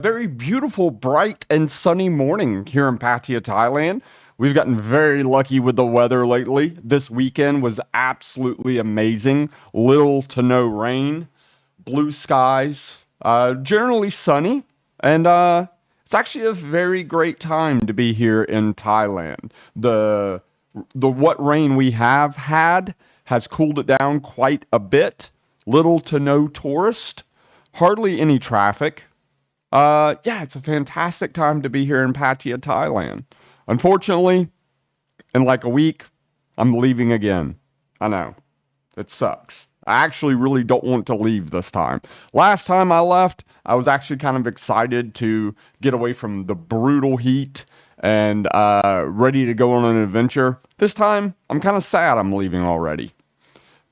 Very beautiful, bright, and sunny morning here in Pattaya, Thailand. We've gotten very lucky with the weather lately. This weekend was absolutely amazing. Little to no rain, blue skies, generally sunny, and it's actually a very great time to be here in Thailand. The what rain we have had has cooled it down quite a bit. Little to no tourist, hardly any traffic. Yeah, it's a fantastic time to be here in Pattaya, Thailand. Unfortunately, in like a week, I'm leaving again. I know. It sucks. I actually really don't want to leave this time. Last time I left, I was actually kind of excited to get away from the brutal heat and ready to go on an adventure. This time, I'm kind of sad I'm leaving already.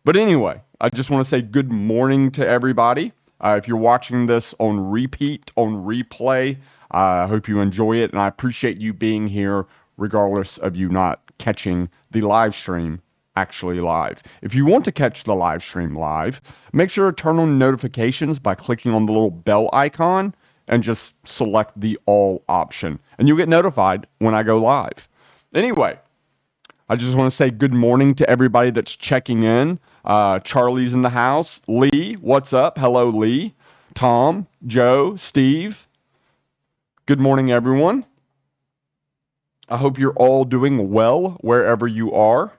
But anyway, I just want to say good morning to everybody. If you're watching this on repeat, on replay, I hope you enjoy it, and I appreciate you being here, regardless of you not catching the live stream actually live. If you want to catch the live stream live, make sure to turn on notifications by clicking on the little bell icon and just select the all option, and you'll get notified when I go live. Anyway, I just want to say good morning to everybody that's checking in. Charlie's in the house. Lee, what's up? Hello, Lee. Tom, Joe, Steve. Good morning, everyone. I hope you're all doing well wherever you are.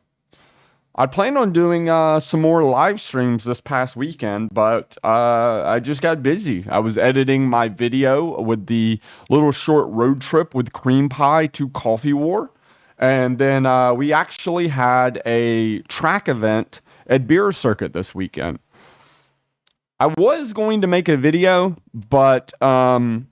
I planned on doing some more live streams this past weekend, but I just got busy. I was editing my video with the little short road trip with Cream Pie to Coffee War. And then we actually had a track event at Beer Circuit this weekend. I was going to make a video, but I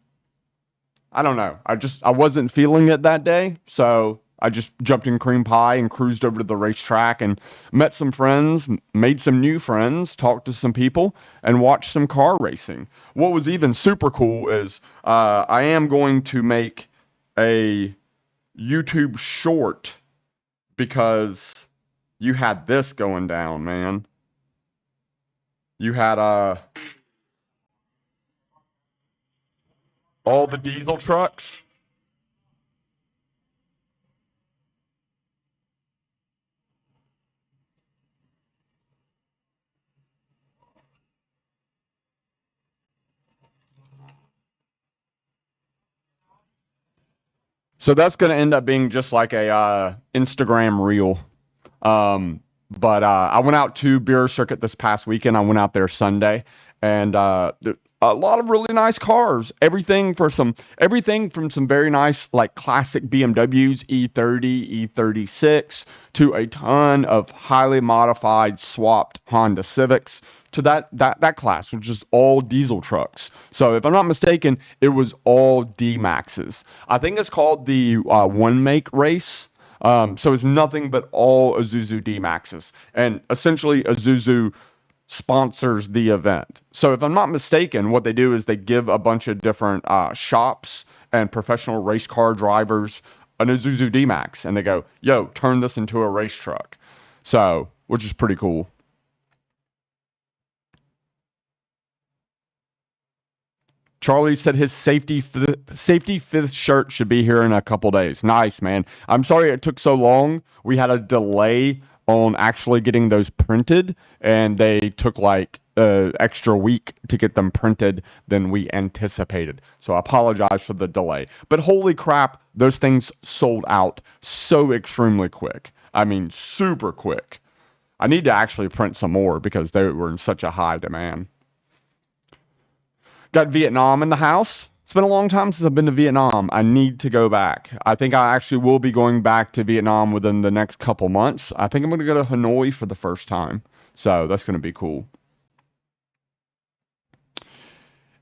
don't know. I wasn't feeling it that day, so I just jumped in Cream Pie and cruised over to the racetrack and met some friends, made some new friends, talked to some people, and watched some car racing. What was even super cool is I am going to make a YouTube short because you had this going down, man. You had all the diesel trucks. So that's going to end up being just like a Instagram reel. But I went out to Beer Circuit this past weekend. I went out there Sunday, and a lot of really nice cars. Everything from some very nice like classic BMWs, E30, E36, to a ton of highly modified swapped Honda Civics to that class, which is all diesel trucks. So if I'm not mistaken, it was all D Maxes. I think it's called the one make race. So it's nothing but all Isuzu D Maxes, and essentially Isuzu sponsors the event. So if I'm not mistaken, what they do is they give a bunch of different shops and professional race car drivers an Isuzu D Max, and they go, "Yo, turn this into a race truck." So, which is pretty cool. Charlie said his safety fifth shirt should be here in a couple days. Nice, man. I'm sorry it took so long. We had a delay on actually getting those printed, and they took like extra week to get them printed than we anticipated. So I apologize for the delay. But holy crap, those things sold out so extremely quick. I mean, super quick. I need to actually print some more because they were in such a high demand. Got Vietnam in the house. It's been a long time since I've been to Vietnam. I need to go back. I think I actually will be going back to Vietnam within the next couple months. I think I'm going to go to Hanoi for the first time. So that's going to be cool.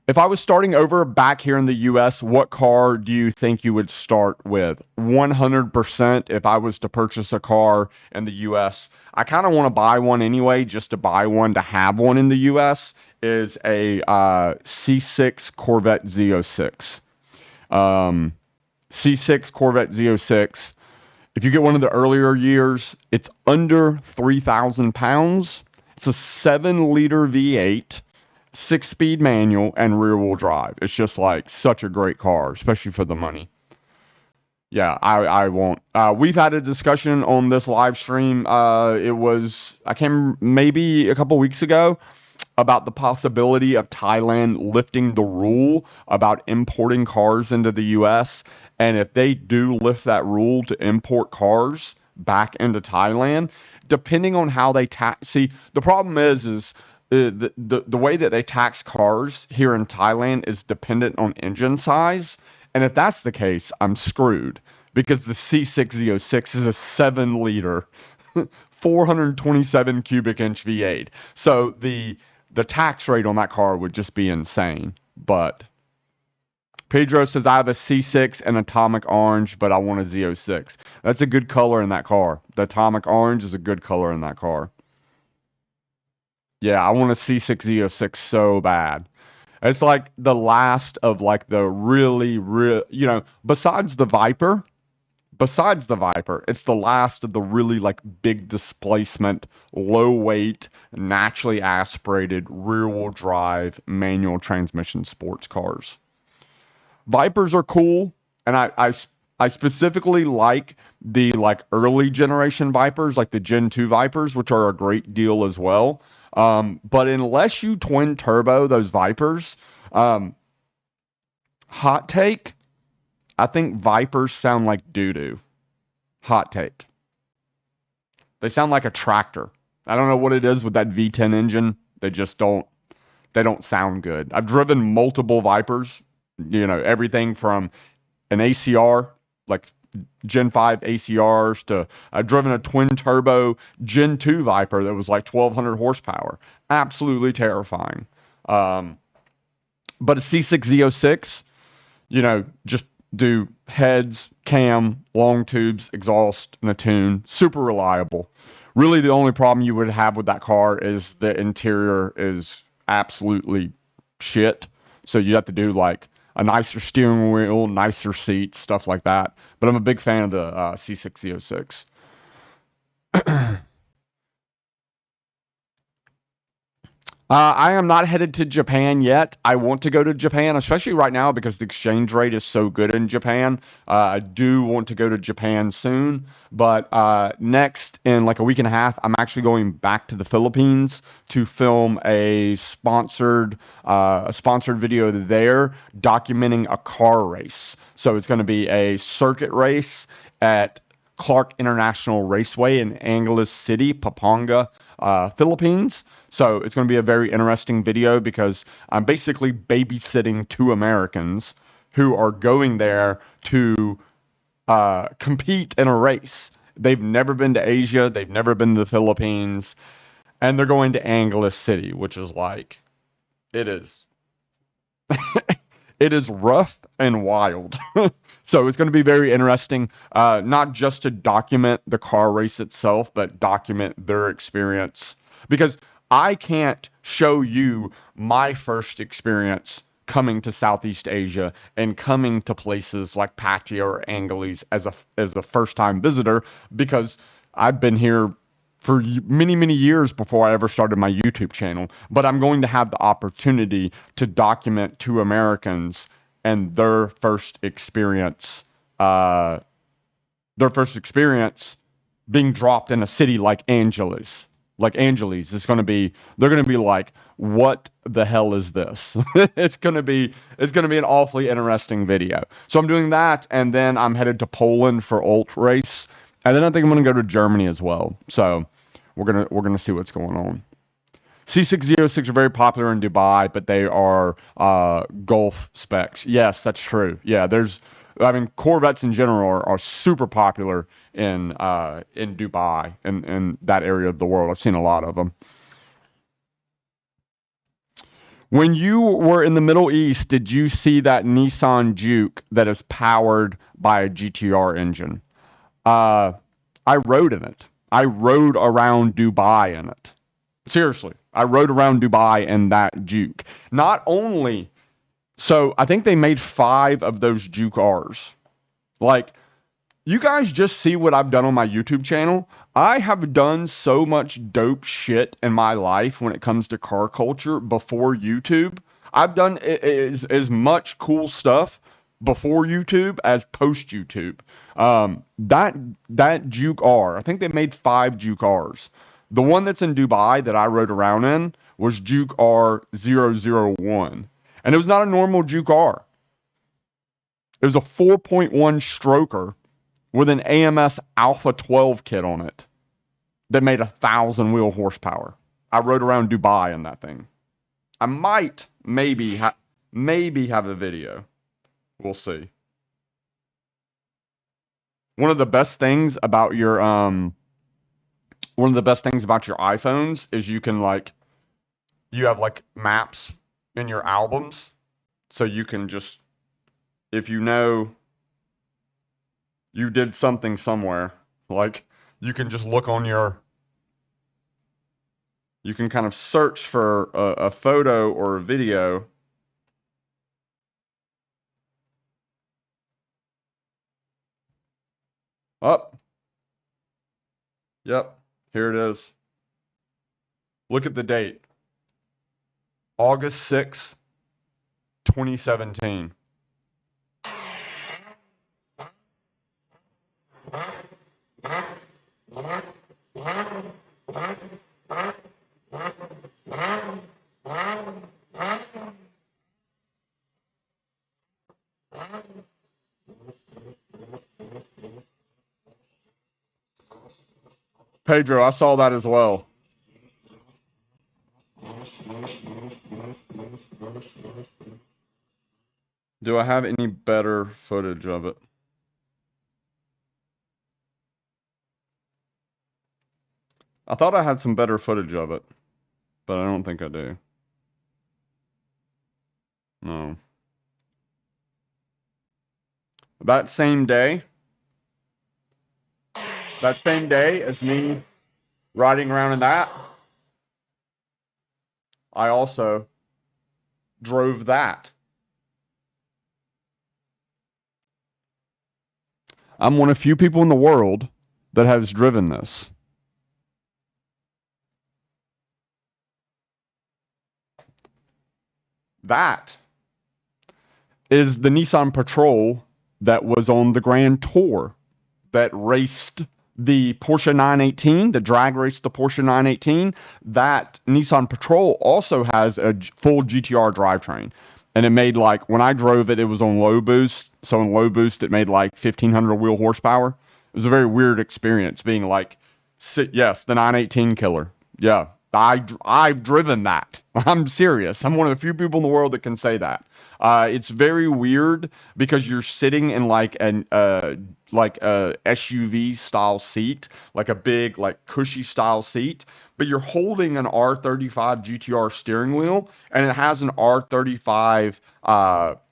If I was starting over back here in the US, what car do you think you would start with? 100% if I was to purchase a car in the US. I kind of want to buy one anyway, just to buy one to have one in the US, is a C6 Corvette Z06. C6 Corvette Z06. If you get one of the earlier years, it's under 3,000 pounds. It's a 7-liter V8. 6-speed manual and rear wheel drive. It's just like such a great car, especially for the money. Yeah, I won't. We've had a discussion on this live stream. It was, I came maybe a couple weeks ago, about the possibility of Thailand lifting the rule about importing cars into the US. And if they do lift that rule to import cars back into Thailand, depending on how they tax, see, the problem is the way that they tax cars here in Thailand is dependent on engine size. And if that's the case, I'm screwed because the C6Z06 is a 7-liter, 427 cubic inch V8. So the tax rate on that car would just be insane. But Pedro says, I have a C6 and atomic orange, but I want a Z06. That's a good color in that car. The atomic orange is a good color in that car. Yeah, I want a C6 Z06 so bad. It's like the last of like the really, besides the Viper, it's the last of the really like big displacement, low weight, naturally aspirated, rear wheel drive, manual transmission sports cars. Vipers are cool, and I specifically like the like early generation Vipers, like the Gen 2 Vipers, which are a great deal as well. But unless you twin turbo those Vipers, hot take, I think Vipers sound like doo-doo. Hot take. They sound like a tractor. I don't know what it is with that V10 engine. They don't sound good. I've driven multiple Vipers, everything from an ACR, like Gen 5 ACRs, to I've driven a twin turbo Gen 2 Viper that was like 1200 horsepower. Absolutely terrifying. But a C6Z06, just do heads, cam, long tubes, exhaust, and a tune. Super reliable. Really, the only problem you would have with that car is the interior is absolutely shit. So you have to do like a nicer steering wheel, nicer seats, stuff like that. But I'm a big fan of the C6Z06. I am not headed to Japan yet. I want to go to Japan, especially right now because the exchange rate is so good in Japan. I do want to go to Japan soon, but next in like a week and a half, I'm actually going back to the Philippines to film a sponsored video there documenting a car race. So it's going to be a circuit race at Clark International Raceway in Angeles City, Pampanga, Philippines. So it's going to be a very interesting video because I'm basically babysitting two Americans who are going there to compete in a race. They've never been to Asia, they've never been to the Philippines, and they're going to Angeles City, which is like, it is. It is rough and wild. So it's going to be very interesting, not just to document the car race itself, but document their experience. Because I can't show you my first experience coming to Southeast Asia and coming to places like Pattaya or Angeles as a first time visitor because I've been here for many, many years before I ever started my YouTube channel. But I'm going to have the opportunity to document two Americans and uh, their first experience being dropped in a city like Angeles. Like Angeles, they're gonna be like, what the hell is this? It's gonna be an awfully interesting video. So I'm doing that, and then I'm headed to Poland for Ult race, and then I think I'm gonna go to Germany as well. So we're gonna see what's going on. C606 are very popular in Dubai, but they are Gulf specs. Yes, that's true. Yeah, I mean, Corvettes in general are super popular in Dubai and in that area of the world. I've seen a lot of them. When you were in the Middle East, did you see that Nissan Juke that is powered by a GTR engine? Uh, I rode in it. I rode around Dubai in it. Seriously, I rode around Dubai in that Juke. Not only, so I think they made 5 of those Juke R's. Like, you guys just see what I've done on my YouTube channel. I have done so much dope shit in my life when it comes to car culture before YouTube. I've done as much cool stuff before YouTube as post YouTube. That Juke R, I think they made 5 Juke Rs. The one that's in Dubai that I rode around in was Juke R 001. And it was not a normal Juke R. It was a 4.1 stroker with an AMS Alpha 12 kit on it that made 1,000 wheel horsepower. I rode around Dubai in that thing. I might maybe have a video. We'll see. One of the best things about your iPhones is you can you have like maps in your albums, so you can just, if you know you did something somewhere, like you can just look on you can kind of search for a photo or a video. Up. Yep. Here it is. Look at the date. August 6th, 2017. Pedro, I saw that as well. Do I have any better footage of it? I thought I had some better footage of it, but I don't think I do. No. That same day as me riding around in that, I also drove that. I'm one of few people in the world that has driven this. That is the Nissan Patrol that was on the Grand Tour that raced the Porsche 918, the drag raced the Porsche 918. That Nissan Patrol also has a full GTR drivetrain. And it made like, when I drove it, it was on low boost. So in low boost, it made like 1,500 wheel horsepower. It was a very weird experience being like, yes, the 918 killer. Yeah, I've driven that. I'm serious. I'm one of the few people in the world that can say that. It's very weird because you're sitting in like a SUV style seat, like a big like cushy style seat, but you're holding an R35 GTR steering wheel, and it has an R35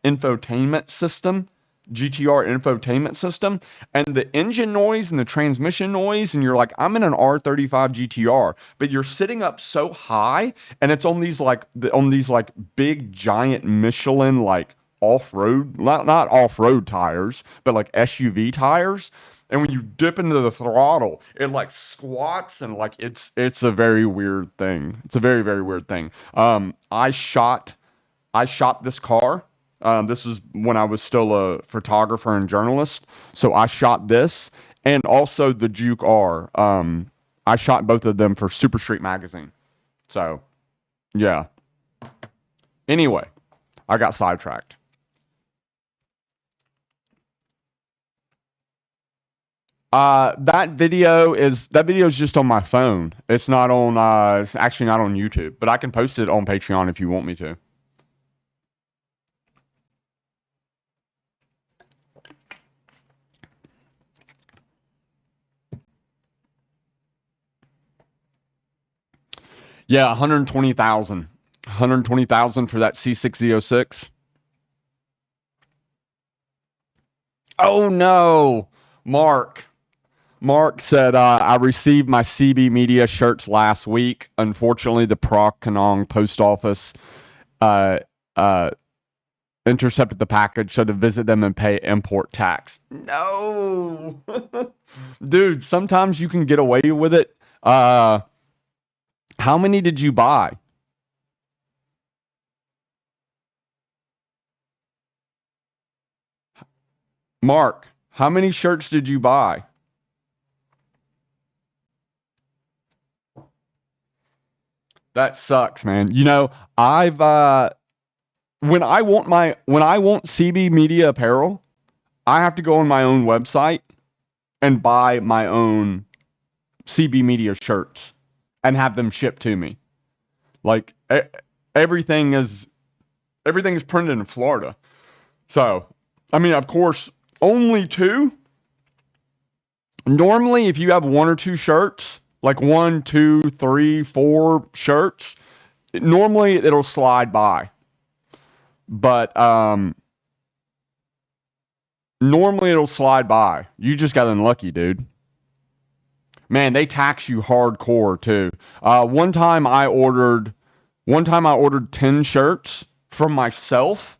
infotainment system. GTR infotainment system, and the engine noise and the transmission noise, and you're like, I'm in an R35 GTR, but you're sitting up so high, and it's on these big giant Michelin like off-road, not off-road tires, but like SUV tires. And when you dip into the throttle, it like squats, and like it's a very weird thing. It's a very, very weird thing. I shot this car. This was when I was still a photographer and journalist. So I shot this and also the Juke R. I shot both of them for Super Street Magazine. So, yeah. Anyway, I got sidetracked. That video is just on my phone. It's not on. It's actually not on YouTube, but I can post it on Patreon if you want me to. Yeah, 120,000. 120,000 for that C6Z06. Oh no, Mark. Mark said, I received my CB Media shirts last week. Unfortunately, the Proc Canong post office uh, uh, intercepted the package, so to visit them and pay import tax. No, dude. Sometimes you can get away with it. How many did you buy? Mark, how many shirts did you buy? That sucks, man. I've when I want CB Media apparel, I have to go on my own website and buy my own CB Media shirts and have them shipped to me. Like everything is everything is printed in Florida. So, I mean, of course, only two. Normally, if you have one or two shirts, like one, two, three, four shirts, normally it'll slide by. But normally it'll slide by. You just got unlucky, dude. Man, they tax you hardcore too. One time I ordered 10 shirts from myself,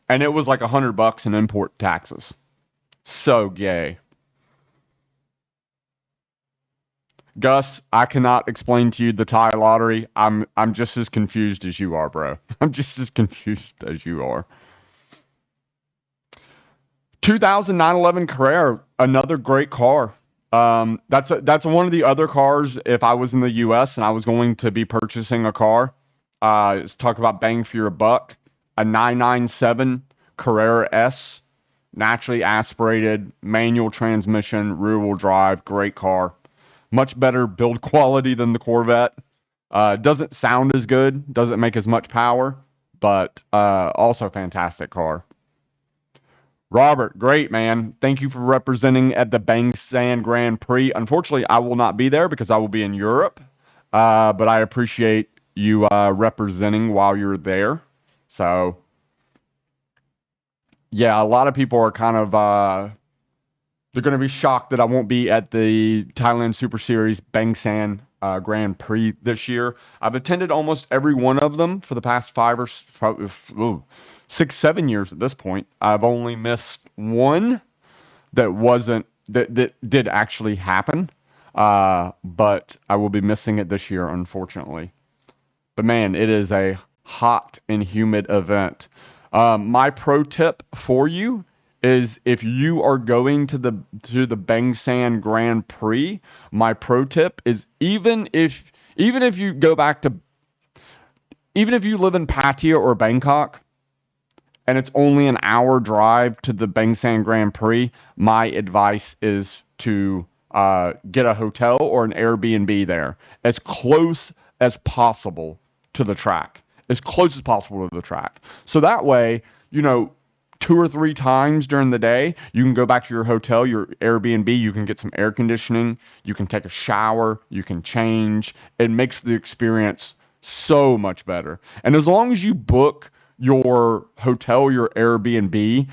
and it was like $100 in import taxes. So gay. Gus, I cannot explain to you the Thai lottery. I'm just as confused as you are, bro. I'm just as confused as you are. 2009 Carrera, another great car. That's one of the other cars. If I was in the U.S. and I was going to be purchasing a car, let's talk about bang for your buck. A 997 Carrera S, naturally aspirated, manual transmission, rear-wheel drive, great car. Much better build quality than the Corvette. Doesn't sound as good, doesn't make as much power, but also fantastic car. Robert, great man. Thank you for representing at the Bangsan Grand Prix. Unfortunately, I will not be there because I will be in Europe, but I appreciate you representing while you're there. So, yeah, a lot of people are kind of they're going to be shocked that I won't be at the Thailand Super Series Bangsan Grand Prix this year. I've attended almost every one of them for the past 6, 7 years at this point. I've only missed one that did actually happen, but I will be missing it this year, unfortunately. But man, it is a hot and humid event. My pro tip for you is if you are going to the Bangsan Grand Prix, my pro tip is even if you go back to even if you live in Pattaya or Bangkok and it's only an hour drive to the Bangsan Grand Prix, my advice is to get a hotel or an Airbnb there as close as possible to the track. As close as possible to the track. So that way, 2 or 3 times during the day, you can go back to your hotel, your Airbnb, you can get some air conditioning, you can take a shower, you can change. It makes the experience so much better. And as long as you book your hotel, your Airbnb,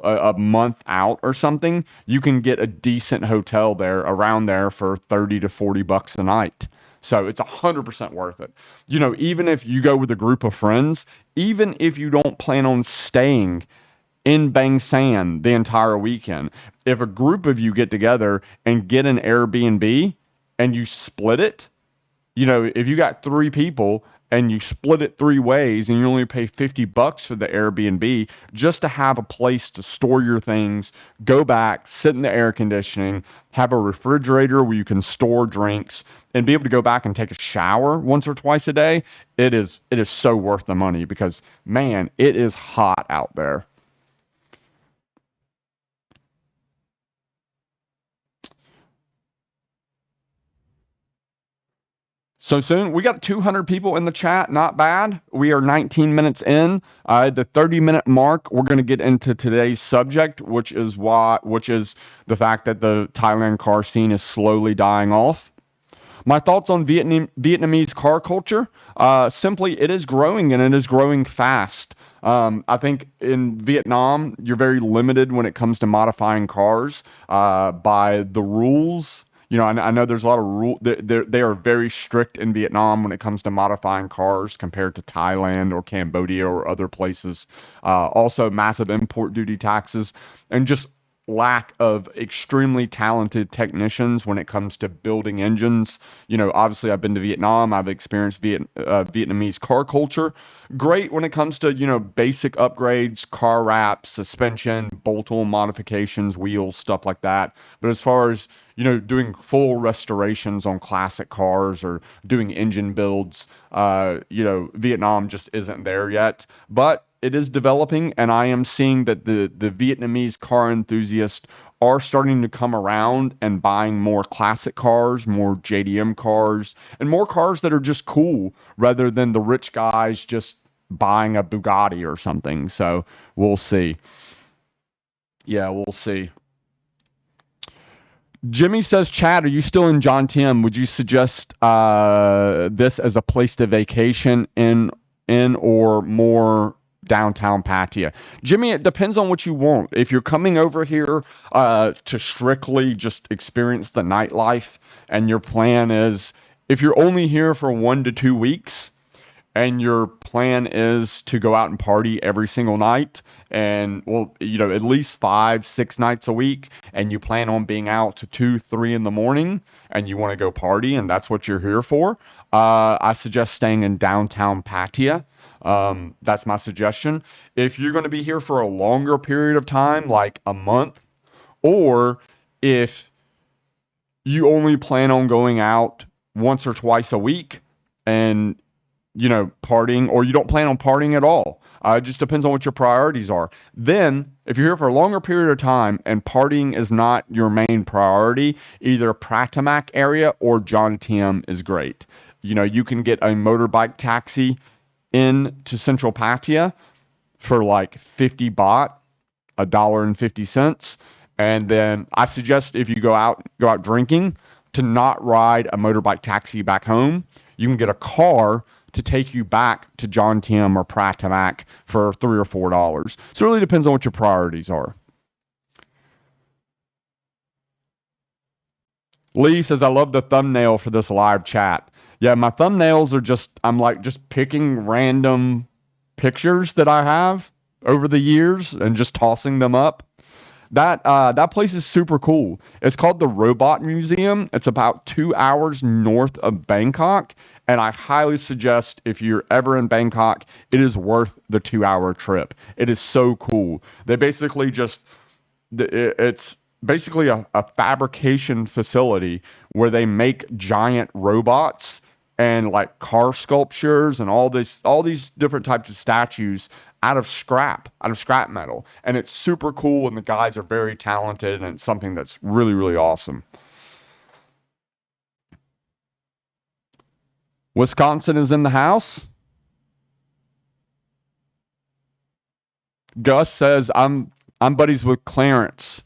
a month out or something, you can get a decent hotel there around there for 30 to $40 a night. So it's 100% worth it. Even if you go with a group of friends, even if you don't plan on staying in Bang San the entire weekend, if a group of you get together and get an Airbnb and you split it, if you got 3 people and you split it 3 ways and you only pay $50 for the Airbnb just to have a place to store your things, go back, sit in the air conditioning, have a refrigerator where you can store drinks and be able to go back and take a shower once or twice a day, it is so worth the money because man, it is hot out there. So soon, we got 200 people in the chat. Not bad. We are 19 minutes in. The 30-minute mark, we're going to get into today's subject, which is the fact that the Thailand car scene is slowly dying off. My thoughts on Vietnamese car culture? Simply, it is growing and it is growing fast. I think in Vietnam, you're very limited when it comes to modifying cars by the rules. I know there's a lot of rule. They are very strict in Vietnam when it comes to modifying cars compared to Thailand or Cambodia or other places. Also, massive import duty taxes and just lack of extremely talented technicians when it comes to building engines. Obviously, I've been to Vietnam. I've experienced Vietnamese car culture. Great when it comes to, basic upgrades, car wraps, suspension, bolt-on modifications, wheels, stuff like that. But as far as, doing full restorations on classic cars or doing engine builds, Vietnam just isn't there yet. But it is developing, and I am seeing that the Vietnamese car enthusiasts are starting to come around and buying more classic cars, more JDM cars, and more cars that are just cool rather than the rich guys just buying a Bugatti or something. So we'll see. Yeah, we'll see. Jimmy says, Chad, are you still in John Tim? Would you suggest this as a place to vacation in or more downtown Pattaya? Jimmy, it depends on what you want. If you're coming over here to strictly just experience the nightlife, and your plan is, if you're only here for 1 to 2 weeks, and your plan is to go out and party every single night and, well, at least 5 6 nights a week, and you plan on being out to 2 3 in the morning, and you want to go party and that's what you're here for, I suggest staying in downtown Pattaya. That's my suggestion. If you're going to be here for a longer period of time, like a month, or if you only plan on going out once or twice a week and partying, or you don't plan on partying at all. It just depends on what your priorities are. Then, if you're here for a longer period of time and partying is not your main priority, either Pratamak area or John Tiem is great. You can get a motorbike taxi in to Central Pattaya for like 50 baht, $1.50. And then I suggest, if you go out drinking, to not ride a motorbike taxi back home. You can get a car to take you back to John Tim or Pratamak for $3 or $4. So it really depends on what your priorities are. Lee says, I love the thumbnail for this live chat. Yeah, my thumbnails are I'm like just picking random pictures that I have over the years and just tossing them up. That place is super cool. It's called the Robot Museum. It's about 2 hours north of Bangkok, and I highly suggest, if you're ever in Bangkok, it is worth the 2 hour trip. It is so cool. They basically just it's basically a fabrication facility where they make giant robots and like car sculptures and all these different types of statues out of scrap metal. And it's super cool, and the guys are very talented, and it's something that's really, really awesome. Wisconsin is in the house. Gus says, I'm buddies with Clarence.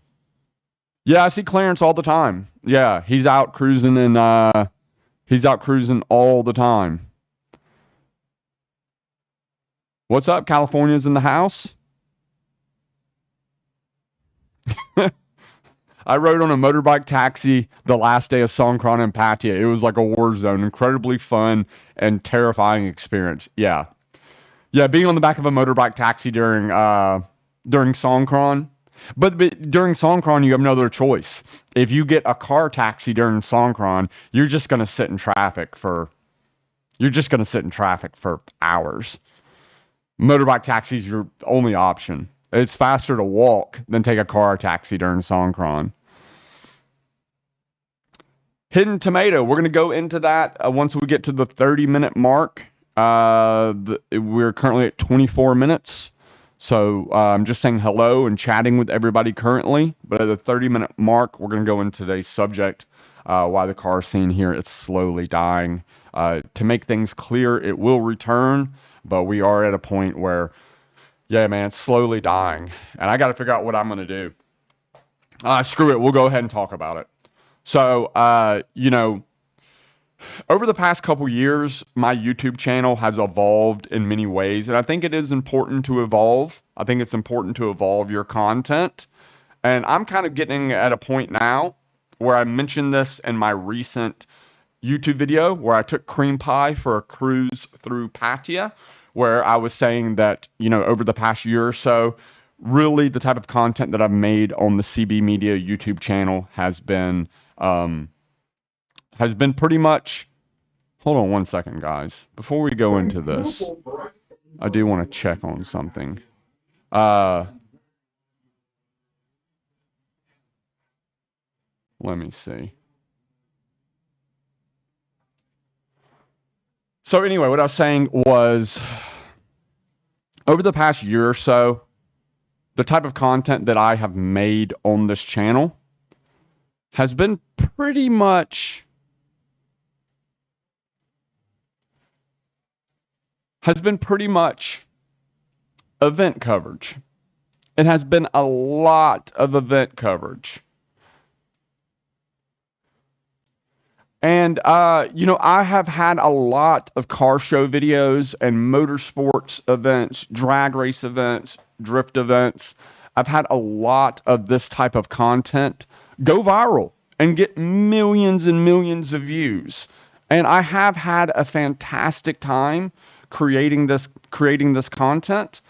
Yeah, I see Clarence all the time. Yeah, he's out cruising, and he's out cruising all the time. What's up? California's in the house. I rode on a motorbike taxi the last day of Songkran in Pattaya. It was like a war zone, incredibly fun and terrifying experience. Yeah, yeah, being on the back of a motorbike taxi during Songkran. But during Songkran, you have no other choice. If you get a car taxi during Songkran, you're just gonna sit in traffic for hours. Motorbike taxi's your only option. It's faster to walk than take a car taxi during Songkran. Hidden Tomato. We're going to go into that once we get to the 30-minute mark. We're currently at 24 minutes. So I'm just saying hello and chatting with everybody currently. But at the 30-minute mark, we're going to go into today's subject, why the car scene here is slowly dying. To make things clear, it will return, but we are at a point where, yeah, man, it's slowly dying. And I got to figure out what I'm going to do. Screw it. We'll go ahead and talk about it. So, over the past couple years, my YouTube channel has evolved in many ways, and I think it is important to evolve. I think it's important to evolve your content. And I'm kind of getting at a point now where I mentioned this in my recent YouTube video where I took cream pie for a cruise through Pattaya, where I was saying that, over the past year or so, really the type of content that I've made on the CB Media YouTube channel has been pretty much. Hold on one second, guys. Before we go into this, I do want to check on something. Let me see. So anyway, what I was saying was, over the past year or so, the type of content that I have made on this channel has been pretty much event coverage. It has been a lot of event coverage. And, I have had a lot of car show videos and motorsports events, drag race events, drift events. I've had a lot of this type of content go viral and get millions and millions of views. And I have had a fantastic time creating this content,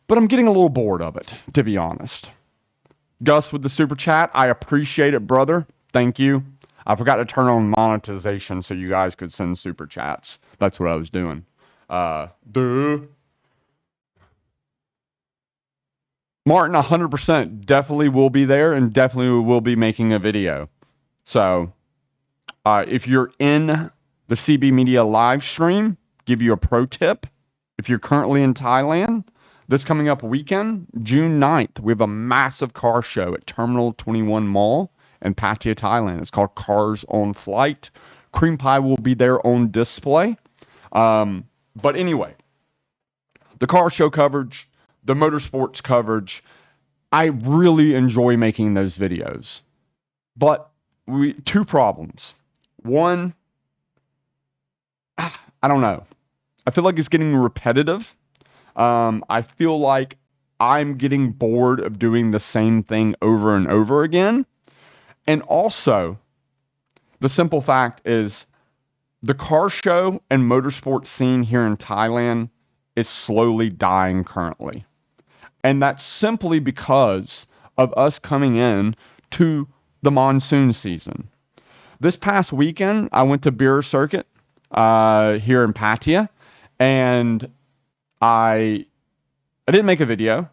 but I'm getting a little bored of it, to be honest. Gus with the super chat, I appreciate it, brother. Thank you. I forgot to turn on monetization so you guys could send super chats. That's what I was doing. Duh. Martin, 100% definitely will be there and definitely will be making a video. So, if you're in the CB Media live stream, give you a pro tip. If you're currently in Thailand, this coming up weekend, June 9th, we have a massive car show at Terminal 21 Mall in Pattaya, Thailand. It's called Cars on Flight. Cream pie will be there on display. But anyway, the car show coverage, the motorsports coverage, I really enjoy making those videos. But two problems. One, I don't know. I feel like it's getting repetitive. I feel like I'm getting bored of doing the same thing over and over again. And also, the simple fact is the car show and motorsports scene here in Thailand is slowly dying currently. And that's simply because of us coming in to the monsoon season. This past weekend, I went to Beer Circuit here in Pattaya, and I didn't make a video,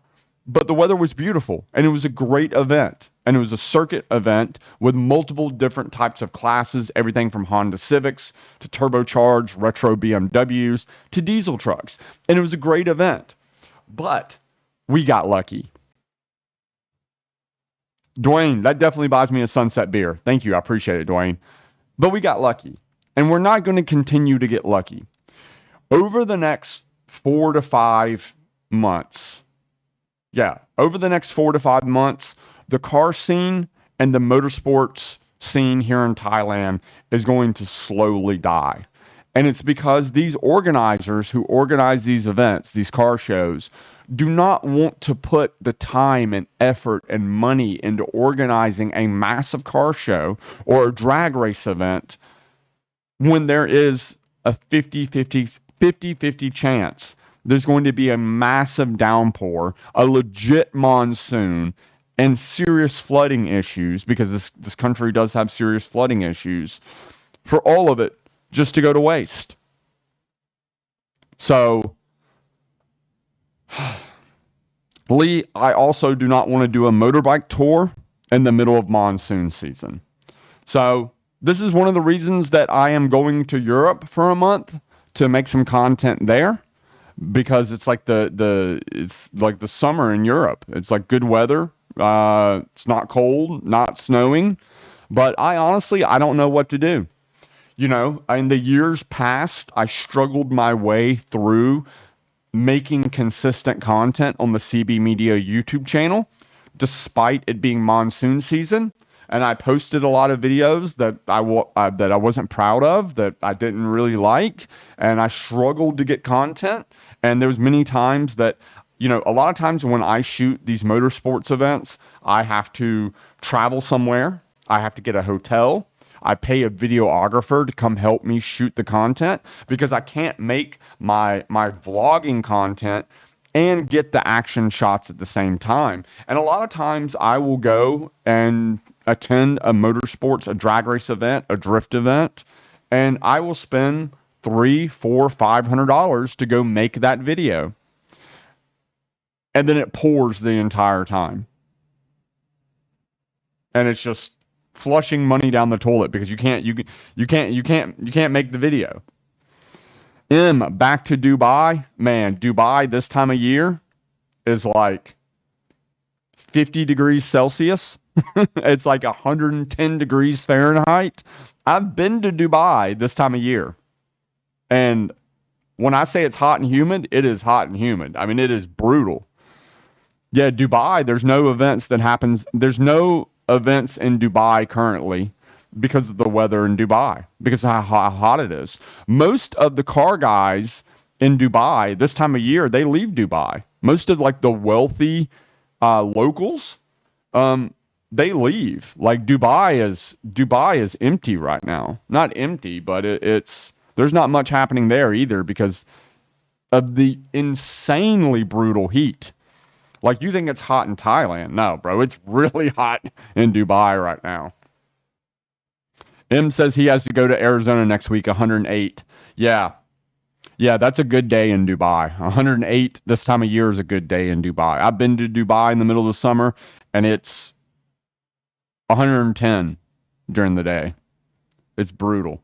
but the weather was beautiful, and it was a great event. And it was a circuit event with multiple different types of classes, everything from Honda Civics to turbocharged retro BMWs to diesel trucks. And it was a great event. But we got lucky. Dwayne, that definitely buys me a sunset beer. Thank you. I appreciate it, Dwayne. But we got lucky. And we're not going to continue to get lucky. Over the next 4 to 5 months, over the next 4 to 5 months, the car scene and the motorsports scene here in Thailand is going to slowly die. And it's because these organizers who organize these events, these car shows, do not want to put the time and effort and money into organizing a massive car show or a drag race event when there is a 50-50 chance there's going to be a massive downpour, a legit monsoon, and serious flooding issues, because this country does have serious flooding issues, for all of it just to go to waste. So, Lee, I also do not want to do a motorbike tour in the middle of monsoon season. So, this is one of the reasons that I am going to Europe for a month to make some content there. Because it's like it's like the summer in Europe. It's like good weather. It's not cold, not snowing. But I don't know what to do. In the years past, I struggled my way through making consistent content on the CB Media YouTube channel, despite it being monsoon season. And I posted a lot of videos that I wasn't proud of, that I didn't really like, and I struggled to get content. And there was many times that, a lot of times when I shoot these motorsports events, I have to travel somewhere. I have to get a hotel. I pay a videographer to come help me shoot the content because I can't make my vlogging content and get the action shots at the same time. And a lot of times I will go and attend a motorsports, a drag race event, a drift event, and I will spend three, four, $500 to go make that video. And then it pours the entire time. And it's just flushing money down the toilet because you can't make the video. Back to Dubai. Man, Dubai this time of year is like 50 degrees Celsius. It's like 110 degrees Fahrenheit. I've been to Dubai this time of year. And when I say it's hot and humid, it is hot and humid. I mean, it is brutal. Yeah, Dubai, there's no events that happens. There's no events in Dubai currently because of the weather in Dubai, because of how hot it is. Most of the car guys in Dubai this time of year, they leave Dubai. Most of like the wealthy locals, they leave. Like Dubai is empty right now. Not empty, but it's there's not much happening there either because of the insanely brutal heat. Like, you think it's hot in Thailand. No, bro, it's really hot in Dubai right now. M says he has to go to Arizona next week, 108. Yeah. Yeah, that's a good day in Dubai. 108 this time of year is a good day in Dubai. I've been to Dubai in the middle of the summer, and it's 110 during the day. It's brutal.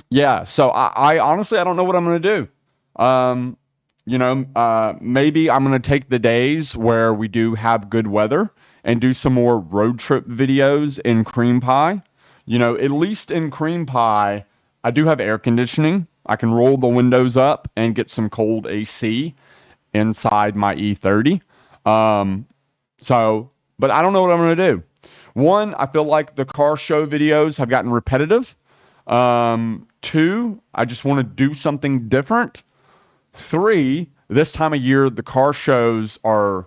Yeah, so I honestly, I don't know what I'm going to do. Maybe I'm going to take the days where we do have good weather and do some more road trip videos in Cream Pie. At least in Cream Pie, I do have air conditioning. I can roll the windows up and get some cold AC inside my E30. But I don't know what I'm going to do. One, I feel like the car show videos have gotten repetitive. Two, I just want to do something different. Three, this time of year, the car shows are,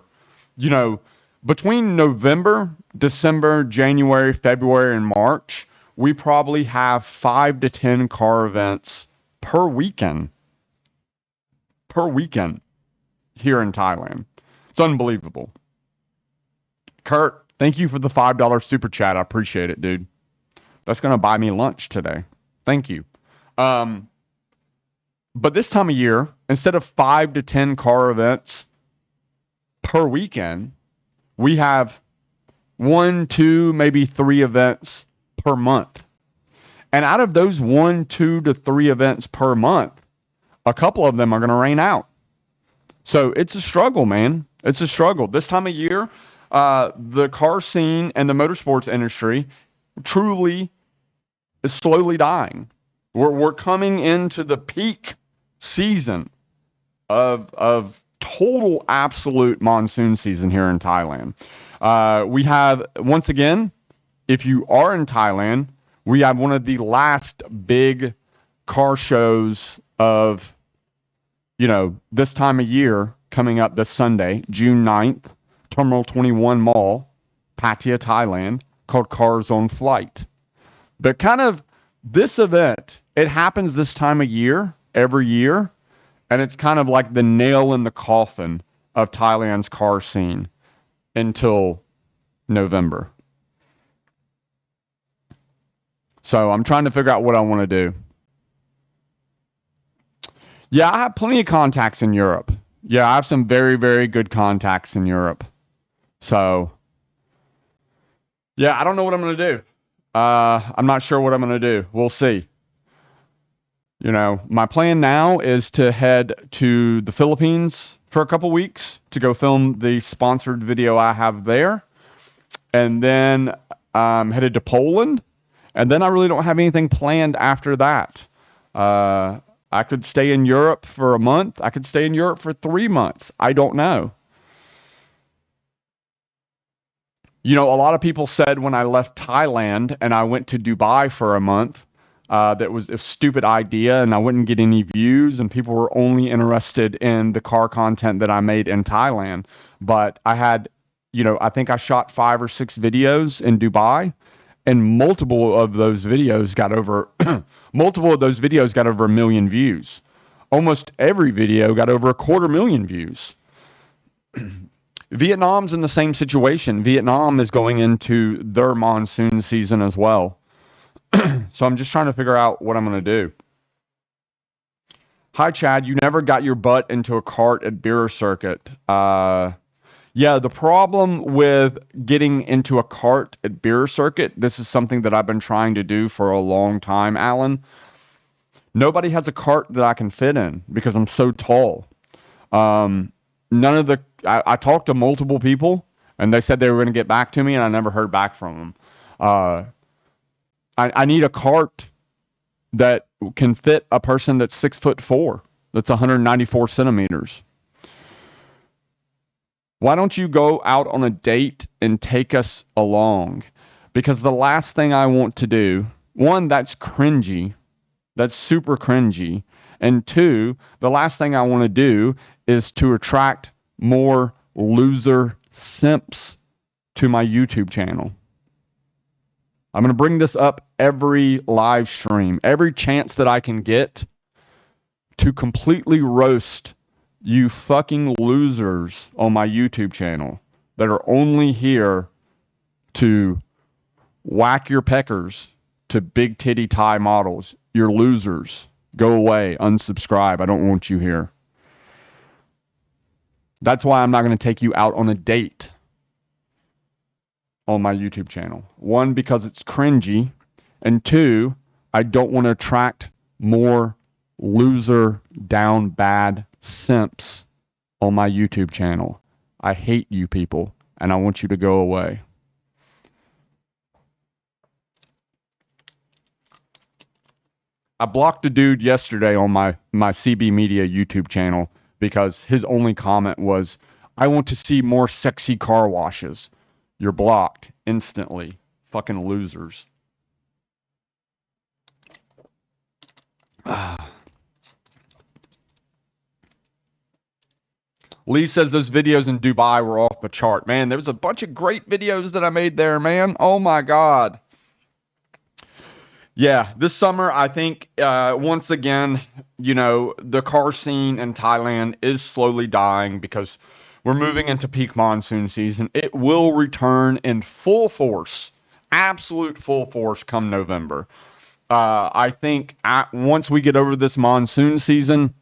between November, December, January, February, and March, we probably have 5 to 10 car events per weekend. Here in Thailand. It's unbelievable. Kurt, thank you for the $5 super chat. I appreciate it, dude. That's going to buy me lunch today. Thank you. But this time of year, instead of 5 to 10 car events per weekend, we have 1, 2, maybe 3 events per month. And out of those 1, 2 to 3 events per month, a couple of them are going to rain out. So it's a struggle, man. It's a struggle. This time of year, the car scene and the motorsports industry truly is slowly dying. We're coming into the peak season of total absolute monsoon season here in Thailand. We have, once again, if you are in Thailand, we have one of the last big car shows of, this time of year coming up this Sunday, June 9th, Terminal 21 Mall, Pattaya, Thailand, called Cars on Flight. But kind of this event, it happens this time of year, every year, and it's kind of like the nail in the coffin of Thailand's car scene until November. So I'm trying to figure out what I want to do. Yeah, I have plenty of contacts in Europe. Yeah, I have some very, very good contacts in Europe. So, yeah, I don't know what I'm going to do. I'm not sure what I'm going to do. We'll see. My plan now is to head to the Philippines for a couple weeks to go film the sponsored video I have there. And then I'm headed to Poland. And then I really don't have anything planned after that. I could stay in Europe for a month. I could stay in Europe for 3 months. I don't know. A lot of people said when I left Thailand and I went to Dubai for a month, that was a stupid idea and I wouldn't get any views and people were only interested in the car content that I made in Thailand. But I had I think I shot 5 or 6 videos in Dubai, and multiple of those videos got over multiple of those videos got over 1 million views. Almost every video got over 250,000 views. Vietnam's in the same situation. Vietnam is going into their monsoon season as well. So I'm just trying to figure out what I'm going to do. Hi, Chad. You never got your butt into a cart at Beer Circuit. Yeah, the problem with getting into a cart at Beer Circuit, this is something that I've been trying to do for a long time, Alan. Nobody has a cart that I can fit in because I'm so tall. I talked to multiple people, and they said they were going to get back to me, and I never heard back from them. I need a cart that can fit a person that's 6'4", that's 194 centimeters. Why don't you go out on a date and take us along? Because the last thing I want to do, one, that's cringy. That's super cringy. And two, the last thing I want to do is to attract more loser simps to my YouTube channel. I'm going to bring this up every live stream, every chance that I can get to completely roast you fucking losers on my YouTube channel that are only here to whack your peckers to big titty Thai models. You're losers. Go away. Unsubscribe. I don't want you here. That's why I'm not going to take you out on a date on my YouTube channel. One, because it's cringy. And two, I don't want to attract more loser, down bad simps on my YouTube channel. I hate you people, and I want you to go away. I blocked a dude yesterday on my CB Media YouTube channel because his only comment was, I want to see more sexy car washes. You're blocked instantly. Fucking losers. Lee says those videos in Dubai were off the chart. Man, there was a bunch of great videos that I made there, man. Oh my God. Yeah, this summer, I think, once again, the car scene in Thailand is slowly dying because we're moving into peak monsoon season. It will return in full force, absolute full force come November. I think once we get over this monsoon season,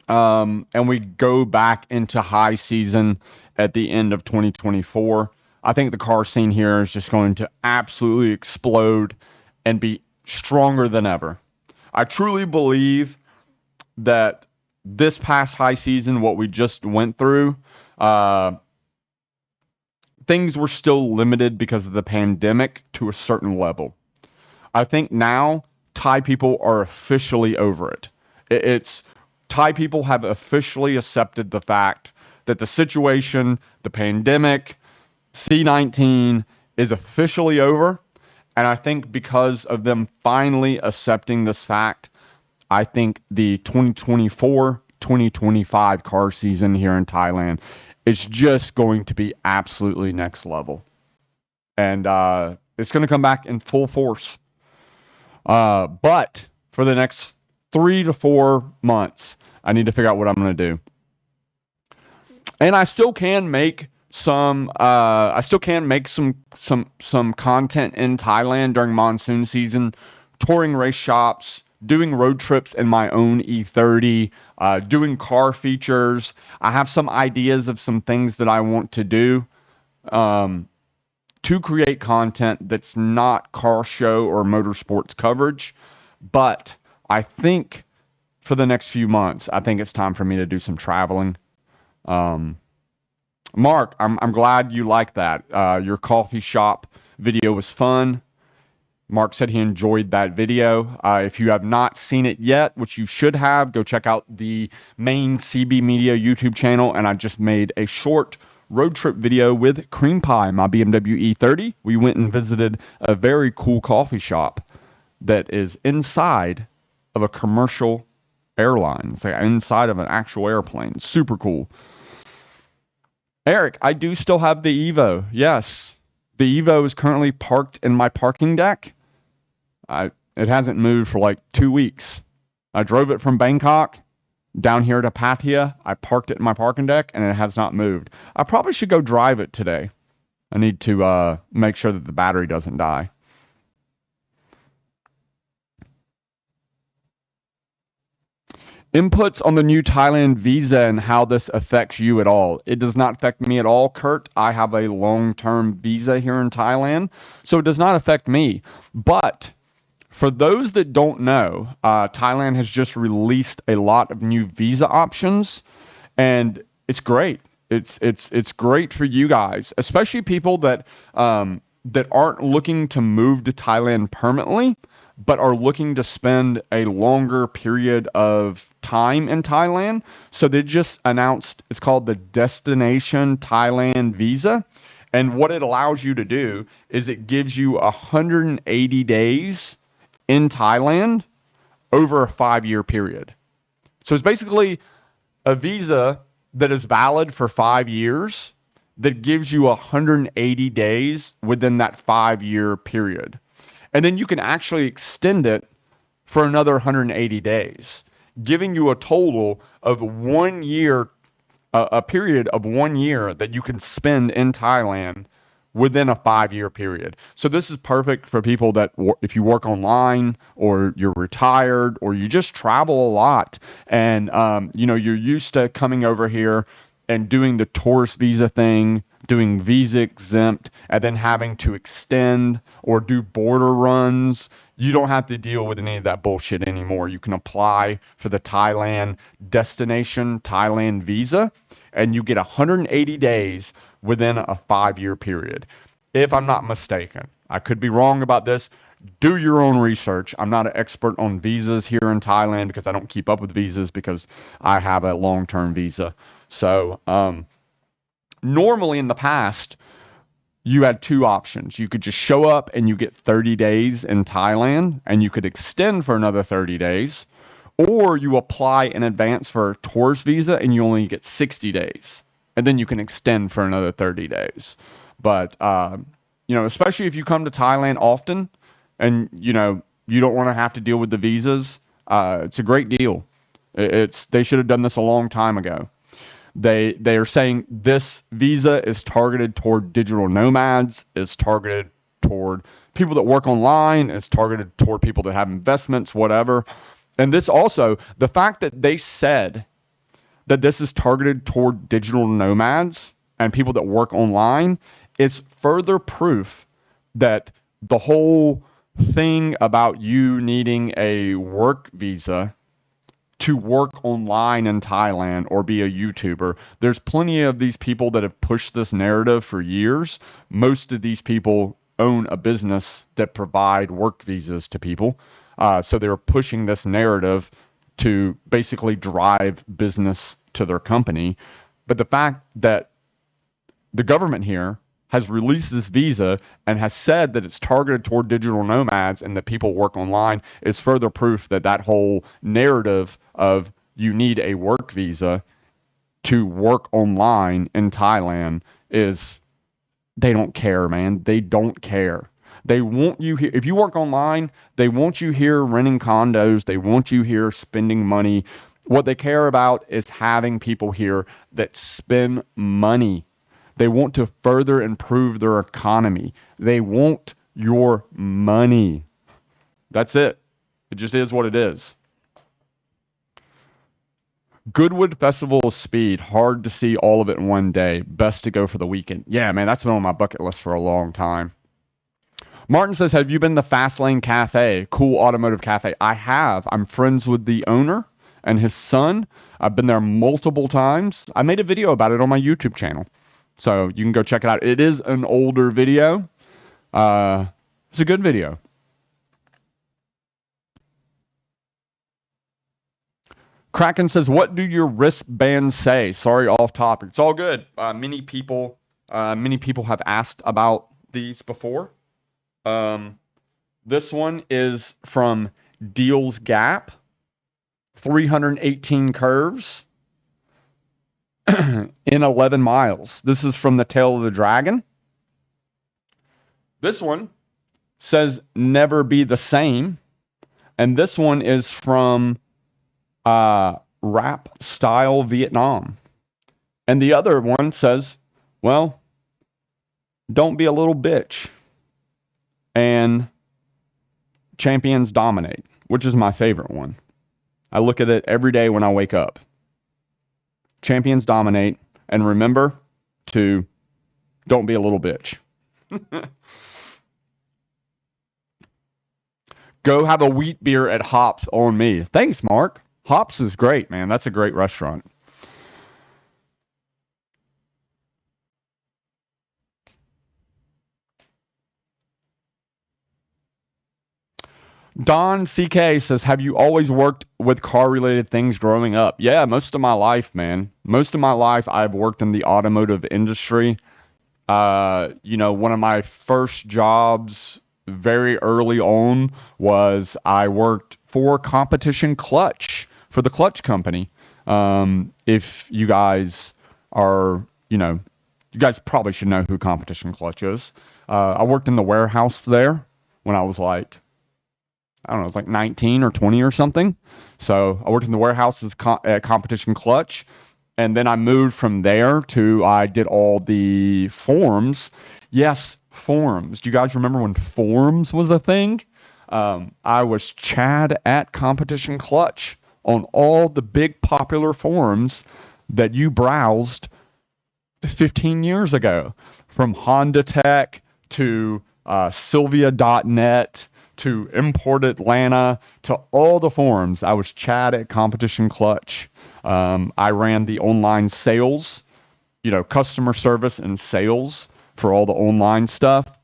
and we go back into high season at the end of 2024, I think the car scene here is just going to absolutely explode and be stronger than ever. I truly believe that this past high season, what we just went through, things were still limited because of the pandemic to a certain level. I think now Thai people are officially over it. Thai people have officially accepted the fact that the situation, the pandemic, C-19 is officially over. And I think because of them finally accepting this fact, I think the 2024-2025 car season here in Thailand is just going to be absolutely next level. And it's going to come back in full force. But for the next 3 to 4 months, I need to figure out what I'm going to do. And I still can make some content in Thailand during monsoon season, touring race shops, doing road trips in my own E30, doing car features. I have some ideas of some things that I want to do to create content that's not car show or motorsports coverage. But I think for the next few months, I think it's time for me to do some traveling. Mark, I'm glad you like that. Your coffee shop video was fun. Mark said he enjoyed that video. If you have not seen it yet, which you should have, go check out the main CB Media YouTube channel. And I just made a short road trip video with Cream Pie, my BMW E30. We went and visited a very cool coffee shop that is inside of a commercial airline. It's like inside of an actual airplane. Super cool. Eric, I do still have the Evo. Yes. The Evo is currently parked in my parking deck. It hasn't moved for like 2 weeks. I drove it from Bangkok down here to Pattaya. I parked it in my parking deck and it has not moved. I probably should go drive it today. I need to make sure that the battery doesn't die. Inputs on the new Thailand visa and how this affects you at all. It does not affect me at all, Kurt. I have a long-term visa here in Thailand, so it does not affect me. But for those that don't know, Thailand has just released a lot of new visa options, and it's great. It's great for you guys, especially people that aren't looking to move to Thailand permanently, but are looking to spend a longer period of time in Thailand. So they just announced it's called the Destination Thailand Visa. And what it allows you to do is it gives you 180 days in Thailand over a 5 year period. So it's basically a visa that is valid for 5 years that gives you 180 days within that 5 year period. And then you can actually extend it for another 180 days, giving you a total of 1 year, a period of 1 year that you can spend in Thailand within a 5 year period. So this is perfect for people that if you work online or you're retired or you just travel a lot and you're used to coming over here and doing the tourist visa thing, doing visa exempt, and then having to extend or do border runs. You don't have to deal with any of that bullshit anymore. You can apply for the Thailand Destination Thailand visa and you get 180 days within a 5 year period. If I'm not mistaken, I could be wrong about this. Do your own research. I'm not an expert on visas here in Thailand because I don't keep up with visas because I have a long-term visa. So, normally in the past, you had two options. You could just show up and you get 30 days in Thailand and you could extend for another 30 days, or you apply in advance for a tourist visa and you only get 60 days and then you can extend for another 30 days. But, especially if you come to Thailand often and, you don't want to have to deal with the visas, it's a great deal. They should have done this a long time ago. They are saying this visa is targeted toward digital nomads, is targeted toward people that work online, is targeted toward people that have investments, whatever. And this also, the fact that they said that this is targeted toward digital nomads and people that work online is further proof that the whole thing about you needing a work visa to work online in Thailand or be a YouTuber. There's plenty of these people that have pushed this narrative for years. Most of these people own a business that provide work visas to people. So they're pushing this narrative to basically drive business to their company. But the fact that the government here has released this visa and has said that it's targeted toward digital nomads and that people work online is further proof that that whole narrative of you need a work visa to work online in Thailand is, they don't care, man. They don't care. They want you here. If you work online, they want you here renting condos. They want you here spending money. What they care about is having people here that spend money. They want to further improve their economy. They want your money. That's it. It just is what it is. Goodwood Festival of Speed. Hard to see all of it in one day. Best to go for the weekend. Yeah, man, that's been on my bucket list for a long time. Martin says, have you been to Fastlane Cafe? Cool automotive cafe. I have. I'm friends with the owner and his son. I've been there multiple times. I made a video about it on my YouTube channel. So you can go check it out. It is an older video. It's a good video. Kraken says, what do your wristbands say? Sorry, off topic. It's all good. Many people have asked about these before. This one is from Deals Gap. 318 curves. in 11 miles. This is from the Tail of the Dragon. This one says never be the same. And this one is from Rap Style Vietnam. And the other one says, well, don't be a little bitch. And champions dominate, which is my favorite one. I look at it every day when I wake up. Champions dominate. And remember to don't be a little bitch. Go have a wheat beer at Hops on me. Thanks, Mark. Hops is great, man. That's a great restaurant. Don CK says, have you always worked with car-related things growing up? Yeah, most of my life, man. Most of my life, I've worked in the automotive industry. One of my first jobs very early on was I worked for Competition Clutch, for the Clutch Company. If you guys are, you guys probably should know who Competition Clutch is. I worked in the warehouse there when I was like, I don't know, it was like 19 or 20 or something. So I worked in the warehouse at Competition Clutch. And then I moved from there to, I did all the forums. Yes, forums. Do you guys remember when forums was a thing? I was Chad at Competition Clutch on all the big popular forums that you browsed 15 years ago. From Honda Tech to Sylvia.net to Import Atlanta to all the forums. I was Chad at Competition Clutch. I ran the online sales, customer service and sales for all the online stuff.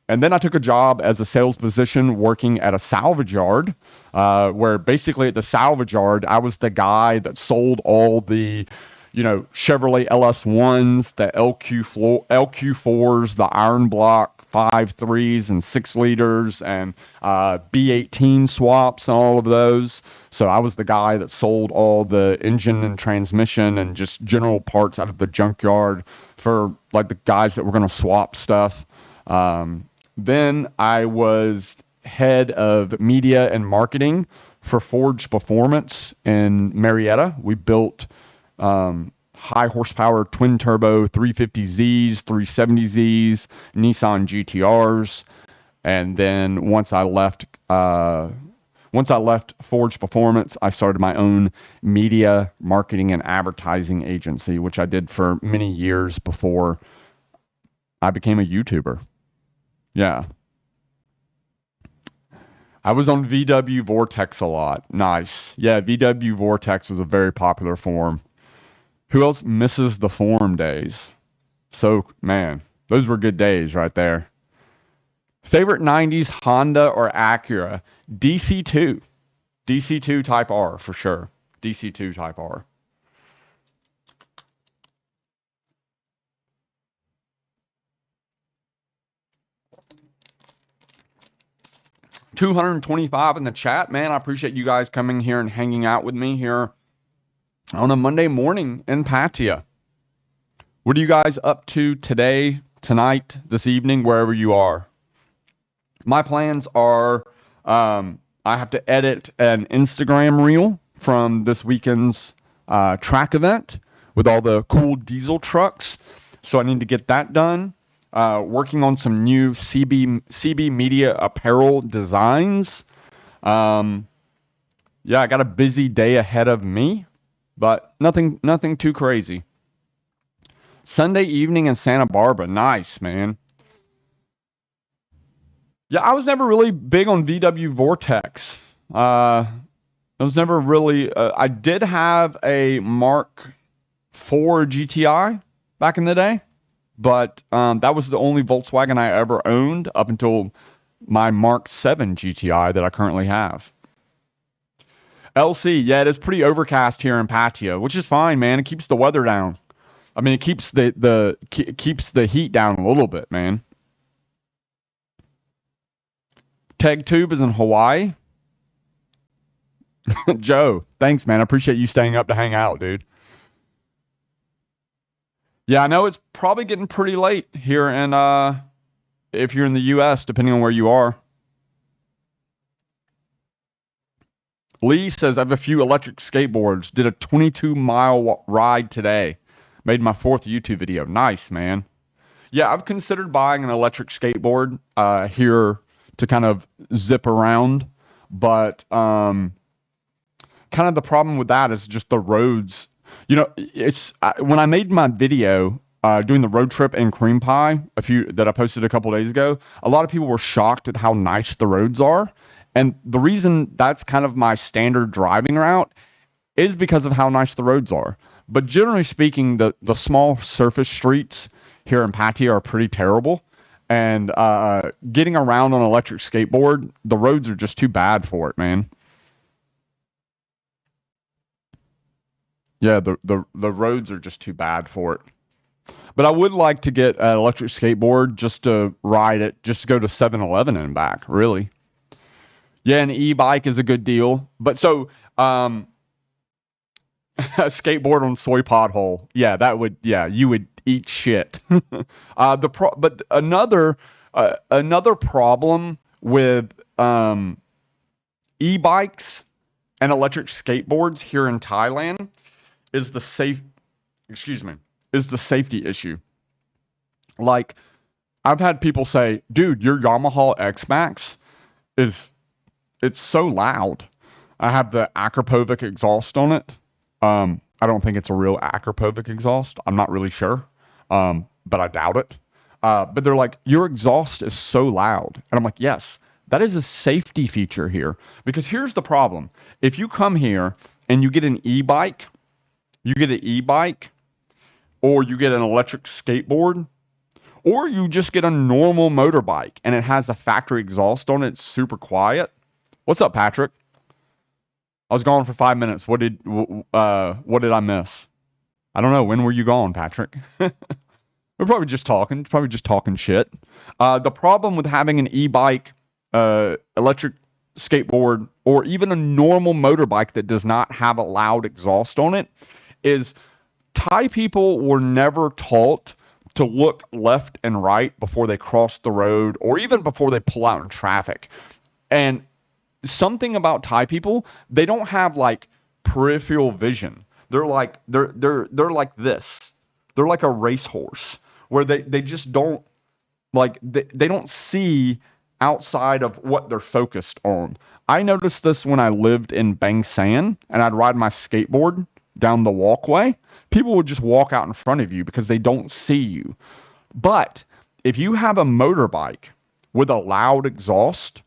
And then I took a job as a sales position working at a salvage yard, where basically at the salvage yard, I was the guy that sold all the, Chevrolet LS1s, the LQ4s, the Iron Block 5.3s and 6 liters and B18 swaps and all of those. So I was the guy that sold all the engine and transmission and just general parts out of the junkyard for like the guys that were going to swap stuff. Then I was head of media and marketing for Forge Performance in Marietta. We built high horsepower twin turbo 350Zs, 370Zs, Nissan GTRs. And then once I left Forge Performance, I started my own media marketing and advertising agency, which I did for many years before I became a YouTuber. Yeah. I was on VW Vortex a lot. Nice. Yeah, VW Vortex was a very popular forum. Who else misses the forum days? So, man, those were good days right there. Favorite 90s Honda or Acura? DC2. DC2 Type R for sure. DC2 Type R. $225 in the chat, man. I appreciate you guys coming here and hanging out with me here on a Monday morning in Patia. What are you guys up to today, tonight, this evening, wherever you are? My plans are, I have to edit an Instagram reel from this weekend's track event with all the cool diesel trucks. So I need to get that done. Working on some new CB Media apparel designs. Yeah, I got a busy day ahead of me, but nothing too crazy. Sunday evening in Santa Barbara. Nice, man. Yeah, I was never really big on VW Vortex. I was never really... I did have a Mark IV GTI back in the day, but that was the only Volkswagen I ever owned up until my Mark VII GTI that I currently have. LC, yeah, it is pretty overcast here in Patia, which is fine, man. It keeps the weather down. I mean, it keeps keeps the heat down a little bit, man. TegTube is in Hawaii. Joe, thanks, man. I appreciate you staying up to hang out, dude. Yeah, I know it's probably getting pretty late here in if you're in the US, depending on where you are. Lee says I have a few electric skateboards. Did a 22-mile ride today. Made my fourth YouTube video. Nice, man. Yeah, I've considered buying an electric skateboard here to kind of zip around, but kind of the problem with that is just the roads. You know, it's when I made my video doing the road trip in Cream Pie, a few that I posted a couple days ago. A lot of people were shocked at how nice the roads are, and the reason that's kind of my standard driving route is because of how nice the roads are. But generally speaking, the small surface streets here in Pattaya are pretty terrible. And getting around on an electric skateboard, the roads are just too bad for it, man. Yeah, the roads are just too bad for it. But I would like to get an electric skateboard just to ride it, just to go to 7-Eleven and back, really. Yeah, an e-bike is a good deal. But so, a skateboard on soy pothole. Yeah, that would, yeah, you would eat shit. But another problem with e-bikes and electric skateboards here in Thailand is the safe, excuse me, is the safety issue. Like, I've had people say, dude, your Yamaha X Max is, it's so loud. I have the Akrapovic exhaust on it. I don't think it's a real Akrapovic exhaust. I'm not really sure. But I doubt it. But they're like, your exhaust is so loud. And I'm like, yes, that is a safety feature here. Because here's the problem. If you come here and you get an e-bike, or you get an electric skateboard, or you just get a normal motorbike and it has a factory exhaust on it, it's super quiet. What's up, Patrick? I was gone for 5 minutes. What did I miss? I don't know. When were you gone, Patrick? We're probably just talking shit. The problem with having an e-bike, electric skateboard, or even a normal motorbike that does not have a loud exhaust on it is Thai people were never taught to look left and right before they cross the road or even before they pull out in traffic. And something about Thai people, they don't have like peripheral vision. They're like they're like this. They're like a racehorse where they just don't like they don't see outside of what they're focused on. I noticed this when I lived in Bang San and I'd ride my skateboard down the walkway. People would just walk out in front of you because they don't see you. But if you have a motorbike with a loud exhaust,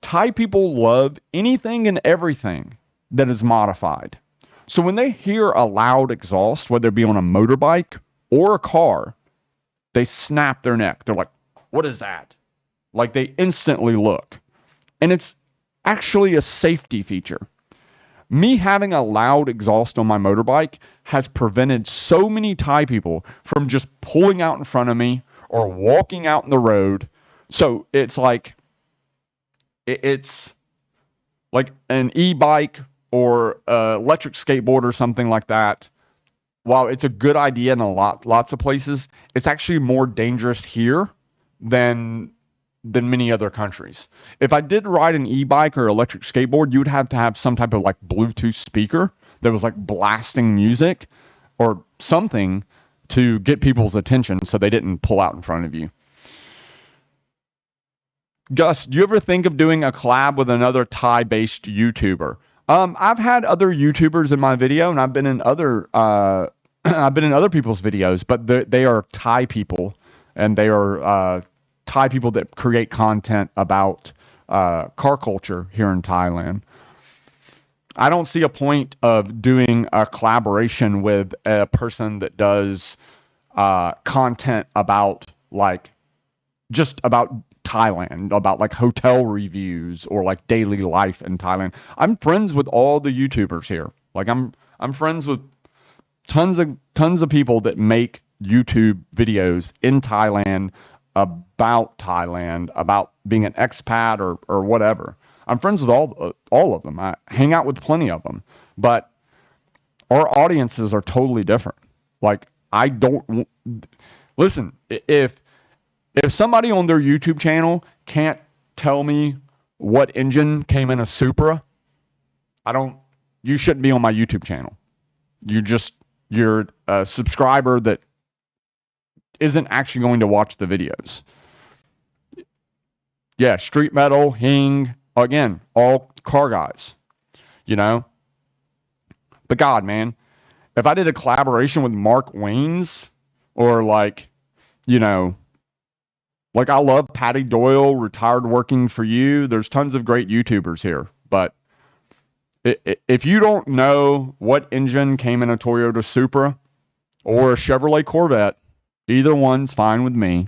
Thai people love anything and everything that is modified. So when they hear a loud exhaust, whether it be on a motorbike or a car, they snap their neck. They're like, what is that? Like they instantly look. And it's actually a safety feature. Me having a loud exhaust on my motorbike has prevented so many Thai people from just pulling out in front of me or walking out in the road. So it's like an e-bike or electric skateboard or something like that. While it's a good idea in lots of places, it's actually more dangerous here than many other countries. If I did ride an e-bike or electric skateboard, you would have to have some type of like Bluetooth speaker that was like blasting music or something to get people's attention so they didn't pull out in front of you. Gus, do you ever think of doing a collab with another Thai-based YouTuber? I've had other YouTubers in my video, and I've been in other people's videos, but they are Thai people, and they are Thai people that create content about car culture here in Thailand. I don't see a point of doing a collaboration with a person that does content about like just about Thailand, about like hotel reviews or like daily life in Thailand. I'm friends with all the YouTubers here. Like I'm friends with tons of people that make YouTube videos in Thailand about Thailand, about being an expat or whatever. I'm friends with all of them. I hang out with plenty of them, but our audiences are totally different. Like I don't listen. If somebody on their YouTube channel can't tell me what engine came in a Supra, I don't. You shouldn't be on my YouTube channel. You're a subscriber that isn't actually going to watch the videos. Yeah, Street Metal, Hing, again, all car guys. You know, but God, man, if I did a collaboration with Mark Waynes or like, you know, like I love Patty Doyle, retired working for you. There's tons of great YouTubers here, but if you don't know what engine came in a Toyota Supra or a Chevrolet Corvette, either one's fine with me,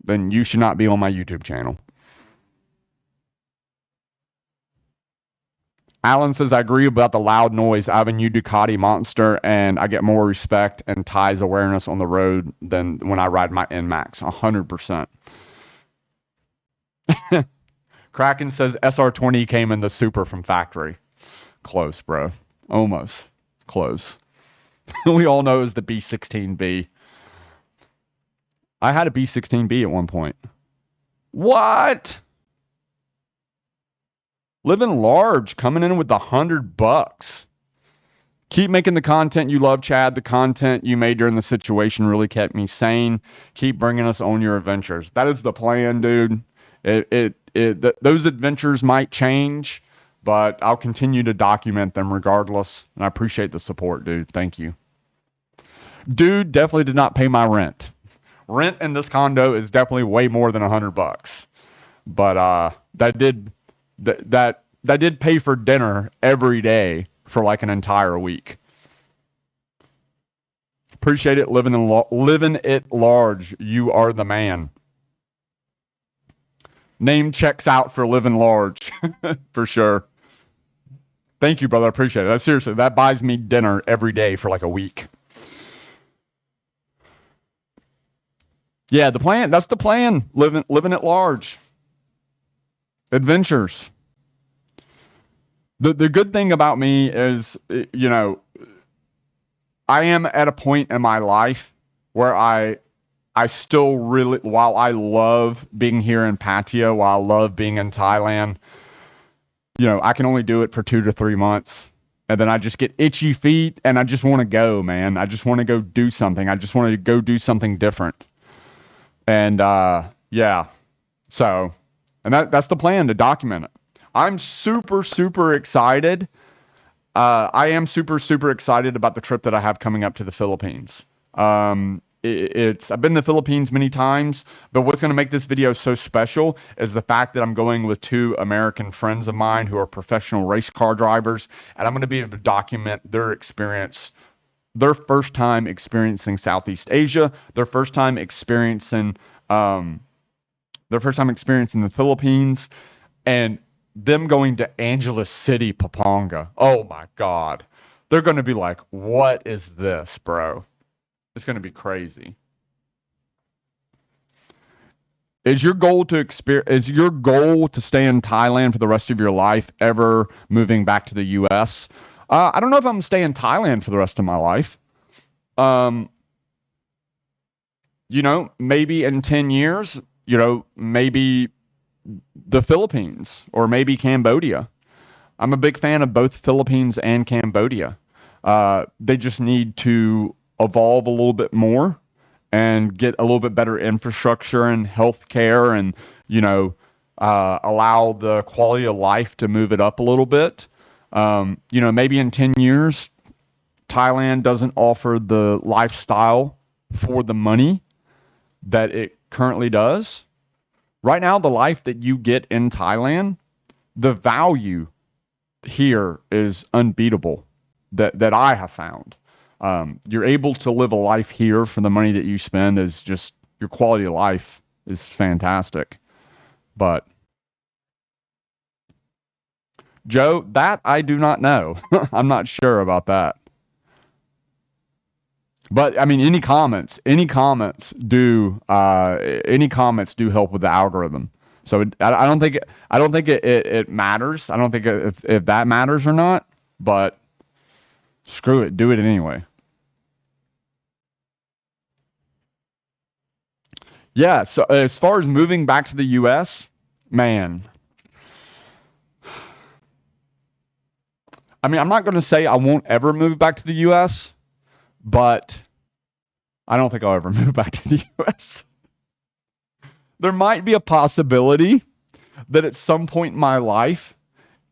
then you should not be on my YouTube channel. Alan says, I agree about the loud noise. I have a new Ducati Monster, and I get more respect and ties awareness on the road than when I ride my NMAX. 100%. Kraken says, SR20 came in the Super from factory. Close, bro. Almost. Close. We all know it was the B16B. I had a B16B at one point. What? Living large, coming in with $100. Keep making the content you love, Chad. The content you made during the situation really kept me sane. Keep bringing us on your adventures. That is the plan, dude. Those adventures might change, but I'll continue to document them regardless. And I appreciate the support, dude. Thank you. Dude definitely did not pay my rent. Rent in this condo is definitely way more than $100. But that did pay for dinner every day for like an entire week. Appreciate it. Living it large. You are the man. Name checks out for living large. For sure. Thank you, brother. I appreciate it. Seriously, that buys me dinner every day for like a week. Yeah, the plan. That's the plan. Living at large. Adventures. The good thing about me is, you know, I am at a point in my life where I still really, while I love being here in Pattaya, while I love being in Thailand, you know, I can only do it for 2 to 3 months. And then I just get itchy feet and I just want to go, man. I just want to go do something. I just want to go do something different. And yeah, so, and that's the plan, to document it. I'm super, super excited. I am super, super excited about the trip that I have coming up to the Philippines. I've been to the Philippines many times, but what's going to make this video so special is the fact that I'm going with 2 American friends of mine who are professional race car drivers, and I'm going to be able to document their experience, their first time experiencing Southeast Asia, their first time experiencing the Philippines, and them going to Angeles City, Pampanga. Oh my God. They're going to be like, what is this, bro? It's going to be crazy. Is your goal to stay in Thailand for the rest of your life, ever moving back to the US? I don't know if I'm going to stay in Thailand for the rest of my life. You know, maybe in 10 years, you know, maybe the Philippines or maybe Cambodia. I'm a big fan of both Philippines and Cambodia. They just need to evolve a little bit more and get a little bit better infrastructure and healthcare, and, you know, allow the quality of life to move it up a little bit. You know, maybe in 10 years, Thailand doesn't offer the lifestyle for the money that it currently does. Right now, the life that you get in Thailand, the value here is unbeatable that I have found. You're able to live a life here for the money that you spend. Is just, your quality of life is fantastic. But Joe, that I do not know. I'm not sure about that. But I mean, any comments do help with the algorithm. So I don't think it matters. I don't think if that matters or not. But screw it, do it anyway. Yeah. So as far as moving back to the U.S., man, I mean, I'm not going to say I won't ever move back to the U.S., but I don't think I'll ever move back to the U.S. There might be a possibility that at some point in my life,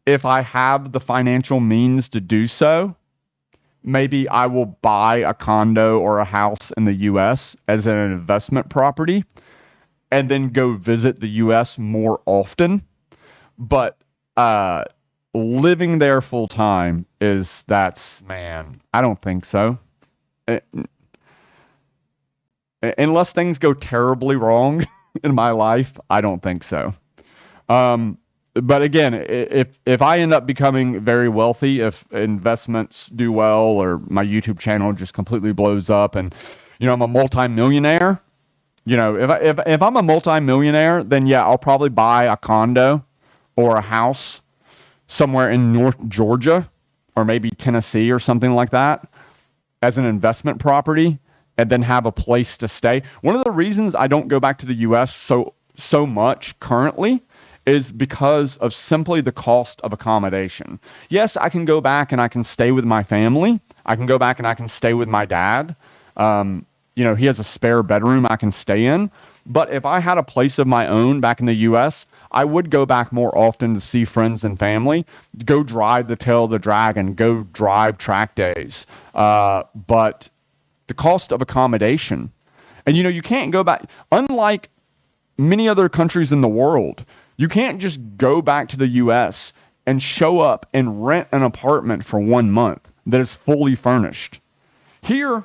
if I have the financial means to do so, maybe I will buy a condo or a house in the US as an investment property and then go visit the US more often. But uh, living there full time man, I don't think so. Uh, Unless things go terribly wrong in my life, I don't think so. Um, but again, if I end up becoming very wealthy, if investments do well, or my YouTube channel just completely blows up, and I'm a multimillionaire, if I'm a multimillionaire, then yeah, I'll probably buy a condo or a house somewhere in North Georgia or maybe Tennessee or something like that as an investment property, and then have a place to stay. One of the reasons I don't go back to the US so much currently is because of simply the cost of accommodation. Yes, I can go back and I can stay with my family. I can go back and I can stay with my dad. He has a spare bedroom I can stay in. But if I had a place of my own back in the US, I would go back more often to see friends and family, go drive the tail of the dragon, go drive track days. But the cost of accommodation, and you can't go back, unlike many other countries in the world, you can't just go back to the US and show up and rent an apartment for 1 month that is fully furnished. Here,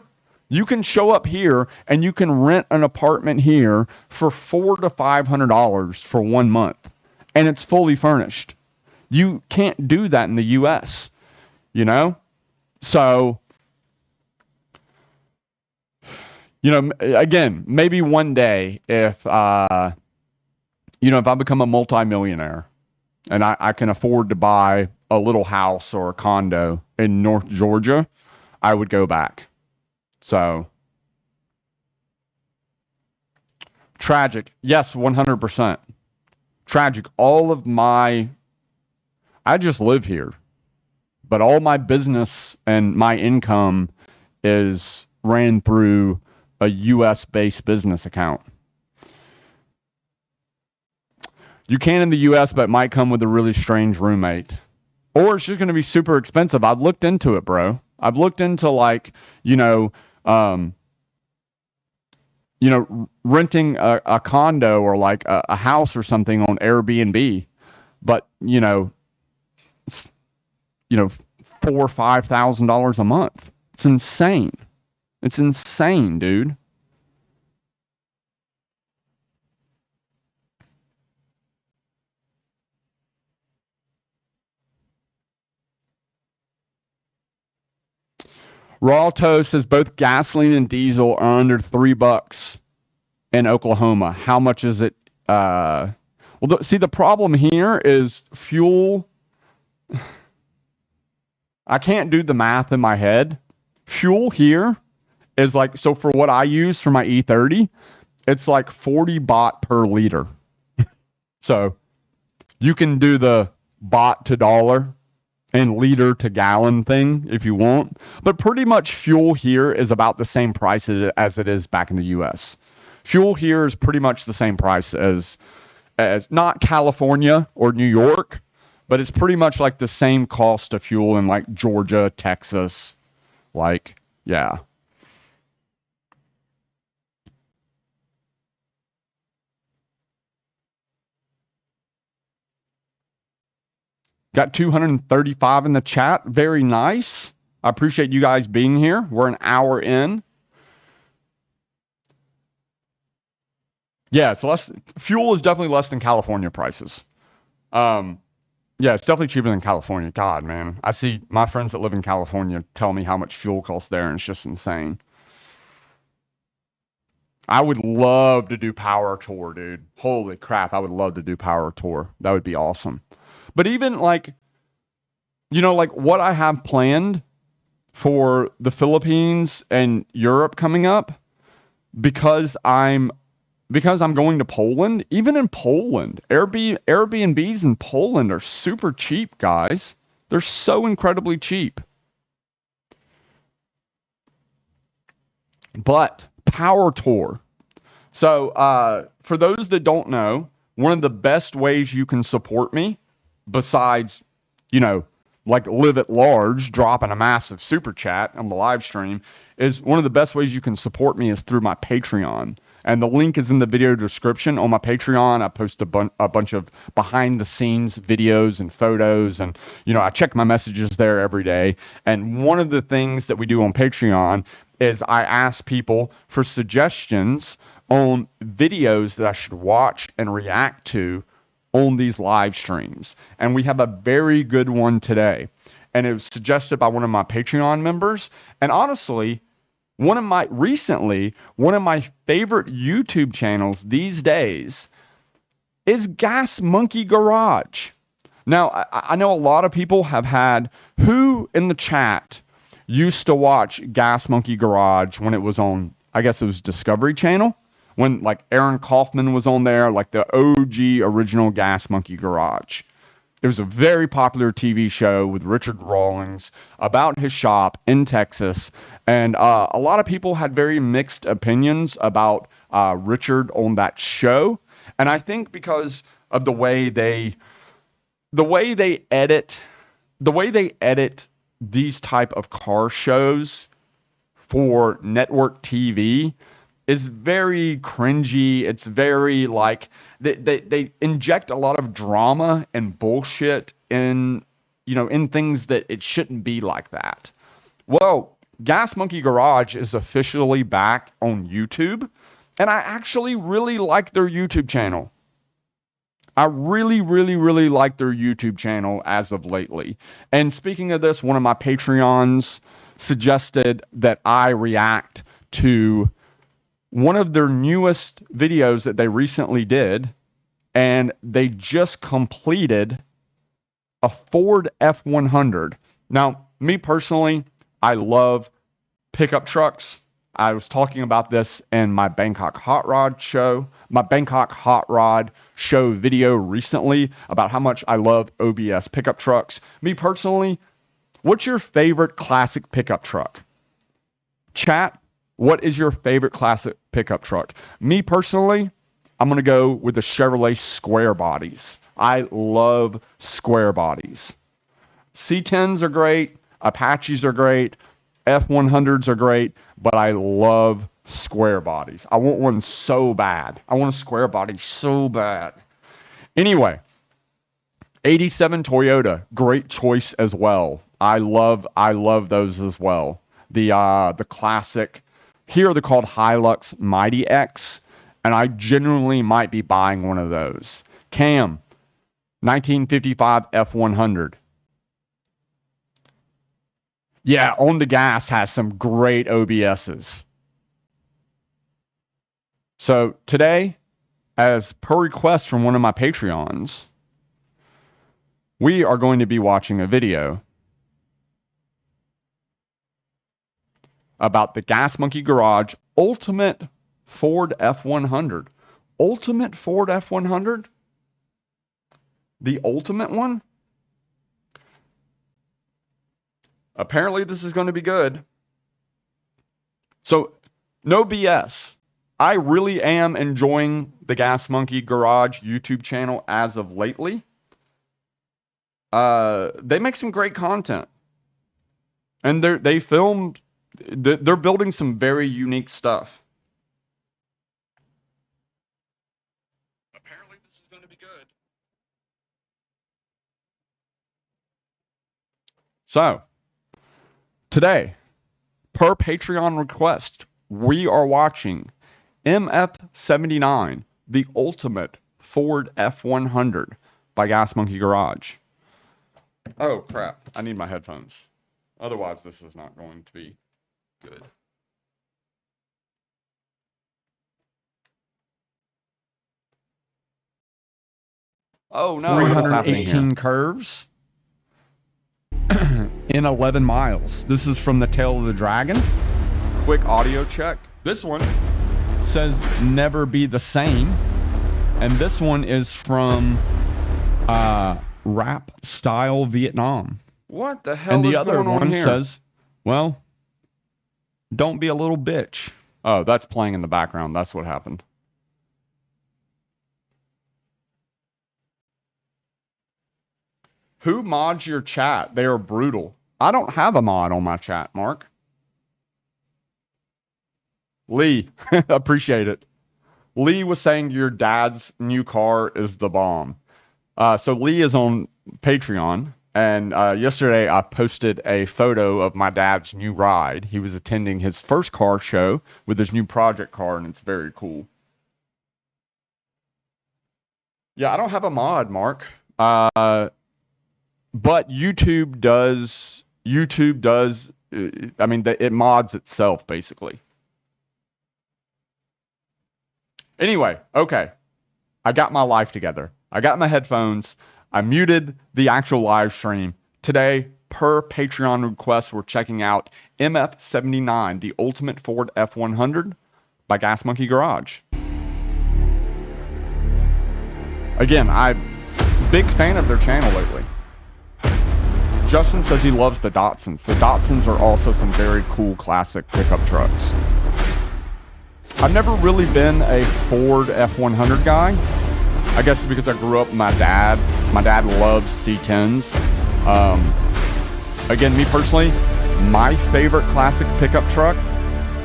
you can show up here and you can rent an apartment here for $400 to $500 for 1 month, and it's fully furnished. You can't do that in the US, you know? So, again, maybe one day if I become a multimillionaire and I can afford to buy a little house or a condo in North Georgia, I would go back. So tragic. Yes, 100%. Tragic. I just live here, but all my business and my income is ran through a US based business account. You can in the US, but it might come with a really strange roommate. Or it's just going to be super expensive. I've looked into it, bro. I've looked into um, renting a condo or like a house or something on Airbnb, but it's, $4,000 or $5,000 a month. It's insane. It's insane, dude. Raw Toast says both gasoline and diesel are under $3 in Oklahoma. How much is it? See, the problem here is fuel. I can't do the math in my head. Fuel here is like, so for what I use for my E30, it's like 40 baht per liter. So you can do the baht to dollar and liter to gallon thing if you want. But pretty much fuel here is about the same price as it is back in the US. Fuel here is pretty much the same price as not California or New York, but it's pretty much like the same cost of fuel in like Georgia, Texas. Like, yeah. Got 235 in the chat. Very nice. I appreciate you guys being here. We're an hour in. Yeah, it's less. Fuel is definitely less than California prices. Um, yeah, it's definitely cheaper than California. God, man, I see my friends that live in California tell me how much fuel costs there, and it's just insane. I would love to do Power Tour, dude. Holy crap, I would love to do Power Tour. That would be awesome. But even like, like what I have planned for the Philippines and Europe coming up, because I'm because I'm going to Poland. Even in Poland, Airbnbs in Poland are super cheap, guys. They're so incredibly cheap. But Power Tour. So for those that don't know, one of the best ways you can support me, besides, you know, like live at large, dropping a massive super chat on the live stream, is one of the best ways you can support me is through my Patreon. And the link is in the video description. On my Patreon, I post a bunch of behind the scenes videos and photos. And, you know, I check my messages there every day. And one of the things that we do on Patreon is I ask people for suggestions on videos that I should watch and react to on these live streams. And we have a very good one today. And it was suggested by one of my Patreon members. And honestly, one of my favorite YouTube channels these days is Gas Monkey Garage. Now, I know a lot of people have had, who in the chat used to watch Gas Monkey Garage when it was on, I guess it was Discovery Channel, when like Aaron Kaufman was on there, like the OG original Gas Monkey Garage. It was a very popular TV show with Richard Rawlings about his shop in Texas. And a lot of people had very mixed opinions about Richard on that show. And I think because of the way they edit these type of car shows for network TV is very cringy. It's very like they inject a lot of drama and bullshit in, you know, in things that it shouldn't be like that. Well, Gas Monkey Garage is officially back on YouTube, and I actually really like their YouTube channel. I really, really, really like their YouTube channel as of lately. And speaking of this, one of my Patreons suggested that I react to one of their newest videos that they recently did, and they just completed a Ford F100. Now, me personally, I love pickup trucks. I was talking about this in my Bangkok Hot Rod show video recently about how much I love OBS pickup trucks. Me personally, what's your favorite classic pickup truck? Chat, what is your favorite classic pickup truck? Me personally, I'm going to go with the Chevrolet square bodies. I love square bodies. C10s are great. Apaches are great. F100s are great. But I love square bodies. I want one so bad. I want a square body so bad. Anyway, 87 Toyota, great choice as well. I love those as well. The classic. Here they're called Hilux Mighty X, and I genuinely might be buying one of those. Cam, 1955 F100. Yeah, On the Gas has some great OBSs. So today, as per request from one of my Patreons, we are going to be watching a video about the Gas Monkey Garage Ultimate Ford F100. Ultimate Ford F100? The ultimate one? Apparently this is going to be good. So, no BS. I really am enjoying the Gas Monkey Garage YouTube channel as of lately. They make some great content. And they're building some very unique stuff. Apparently this is going to be good. So, today, per Patreon request, we are watching MF79, the ultimate Ford F100 by Gas Monkey Garage. Oh crap, I need my headphones. Otherwise, this is not going to be good. Oh no, 318 curves in 11 miles. This is from the Tail of the Dragon. Quick audio check. This one, says never be the same. And this one is from Rap Style Vietnam. What the hell And the is other going on one here? says, well, don't be a little bitch. Oh, that's playing in the background. That's what happened. Who mods your chat? They are brutal. I don't have a mod on my chat, Mark. Lee, appreciate it. Lee was saying your dad's new car is the bomb. So Lee is on Patreon, and yesterday I posted a photo of my dad's new ride. He was attending his first car show with his new project car, and it's very cool. Yeah, I don't have a mod, Mark. But YouTube does. I mean, it mods itself basically. Anyway, okay. I got my life together. I got my headphones. I muted the actual live stream. Today, per Patreon request, we're checking out MF79, the Ultimate Ford F100 by Gas Monkey Garage. Again, I'm big fan of their channel lately. Justin says he loves the Datsuns. The Datsuns are also some very cool classic pickup trucks. I've never really been a Ford F100 guy. I guess because I grew up with my dad. My dad loves C10s. Again, me personally, my favorite classic pickup truck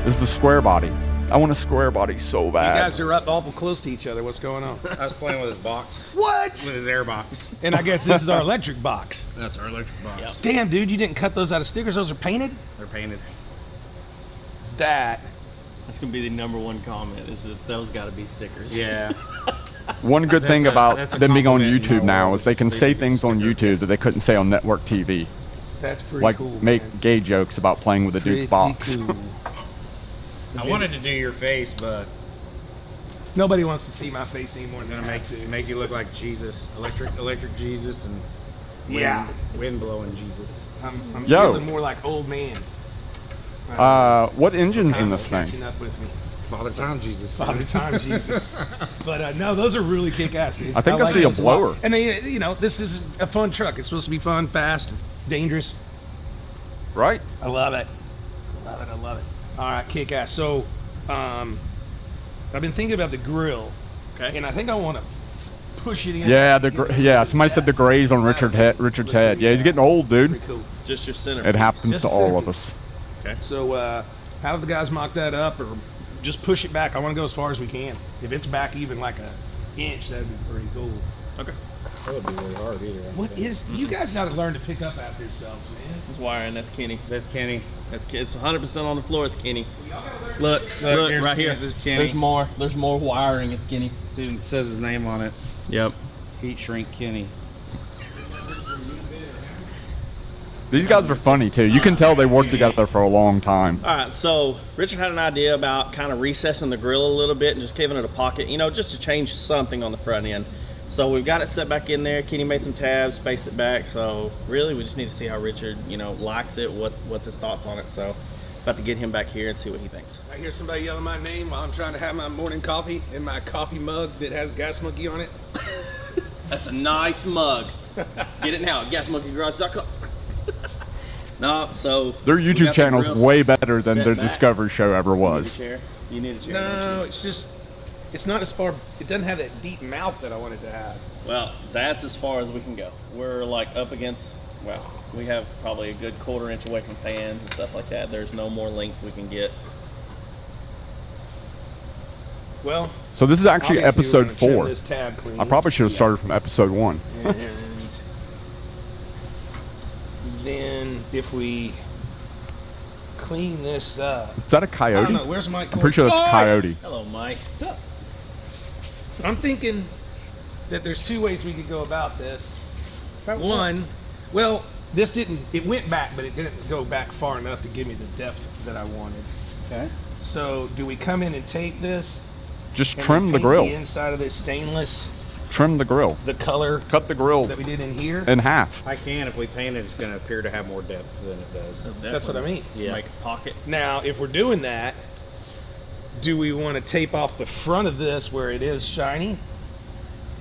is the square body. I want a square body so bad. You guys are up awful close to each other. What's going on? I was playing with his box. What? With his air box. And I guess this is our electric box. That's our electric box. Yep. Damn, dude, you didn't cut those out of stickers. Those are painted? They're painted. That's gonna be the #1 comment. Is that those got to be stickers? Yeah. One good thing that's about a them being on compliment, YouTube now is they can They say think it's a things on sticker. YouTube that they couldn't say on network TV. pretty Like cool. make man. gay jokes about playing with a dude's Pretty box. cool. I wanted to do your face, but Nobody wants to see my face anymore I'm than gonna I have to. make you look like Jesus, electric Jesus, and Yeah. wind blowing Jesus. I'm Yo. feeling more like old man. What engine's in Time's this thing? catching up with me. Father Time Jesus. Father Time Jesus. But no, those are really kick-ass, dude. I think I like see a those lot. blower. And they, you know, this is a fun truck. It's supposed to be fun, fast, dangerous. Right? I love it. Love it. I love it. All right, kick-ass. So, I've been thinking about the grill, Okay. and I think I want to push it in. Yeah, somebody said the grays on Richard's head. Yeah, he's getting old, dude. Pretty cool. Just your center. It happens Just to all of centerpiece. us. So, how do the guys mock that up, or just push it back? I want to go as far as we can. If it's back even like an inch, that'd be pretty cool. Okay. That would be really hard either. What is? You guys got to learn to pick up after yourselves, man. That's wiring. That's Kenny. That's Kenny. It's 100% on the floor. It's Kenny. Look, Look here's right here. Kenny. This is Kenny. There's more. There's more wiring. It's Kenny. It says his name on it. Yep. Heat shrink Kenny. These guys are funny too. You can tell they worked together for a long time. All right, so Richard had an idea about kind of recessing the grill a little bit and just giving it a pocket, you know, just to change something on the front end. So we've got it set back in there. Kenny made some tabs, spaced it back. So really, we just need to see how Richard, you know, likes it. What's his thoughts on it? So about to get him back here and see what he thinks. I hear somebody yelling my name while I'm trying to have my morning coffee in my coffee mug that has Gas Monkey on it. That's a nice mug. Get it now, gasmonkeygarage.com. No, so Their we YouTube got the channel's grill way better than set their back. Discovery show ever You need a was. chair? You need a chair. No, don't you? it's just, it's not as far. It doesn't have that deep mouth that I wanted to have. Well, that's as far as we can go. We're like up against, well, we have probably a good 1/4 inch away from fans and stuff like that. There's no more length we can get. Well, So this is actually obviously we're episode gonna trim 4. This tab clean. I probably should have started from episode 1. And then if we clean this up, Is that a I don't coyote? know. Where's Mike? I'm pretty sure that's a coyote. Hello, Mike. What's up? I'm thinking that there's 2 ways we could go about this. One, well, this didn't. It went back, but it didn't go back far enough to give me the depth that I wanted. Okay. So, do we come in and tape this? Just and trim the paint grill. The inside of this stainless, Trim the grill. the color Cut the grill that we did in here. in half. I can. If we paint it, it's going to appear to have more depth than it does. That's what I mean. Yeah. Like a pocket. Now, if we're doing that, do we want to tape off the front of this where it is shiny,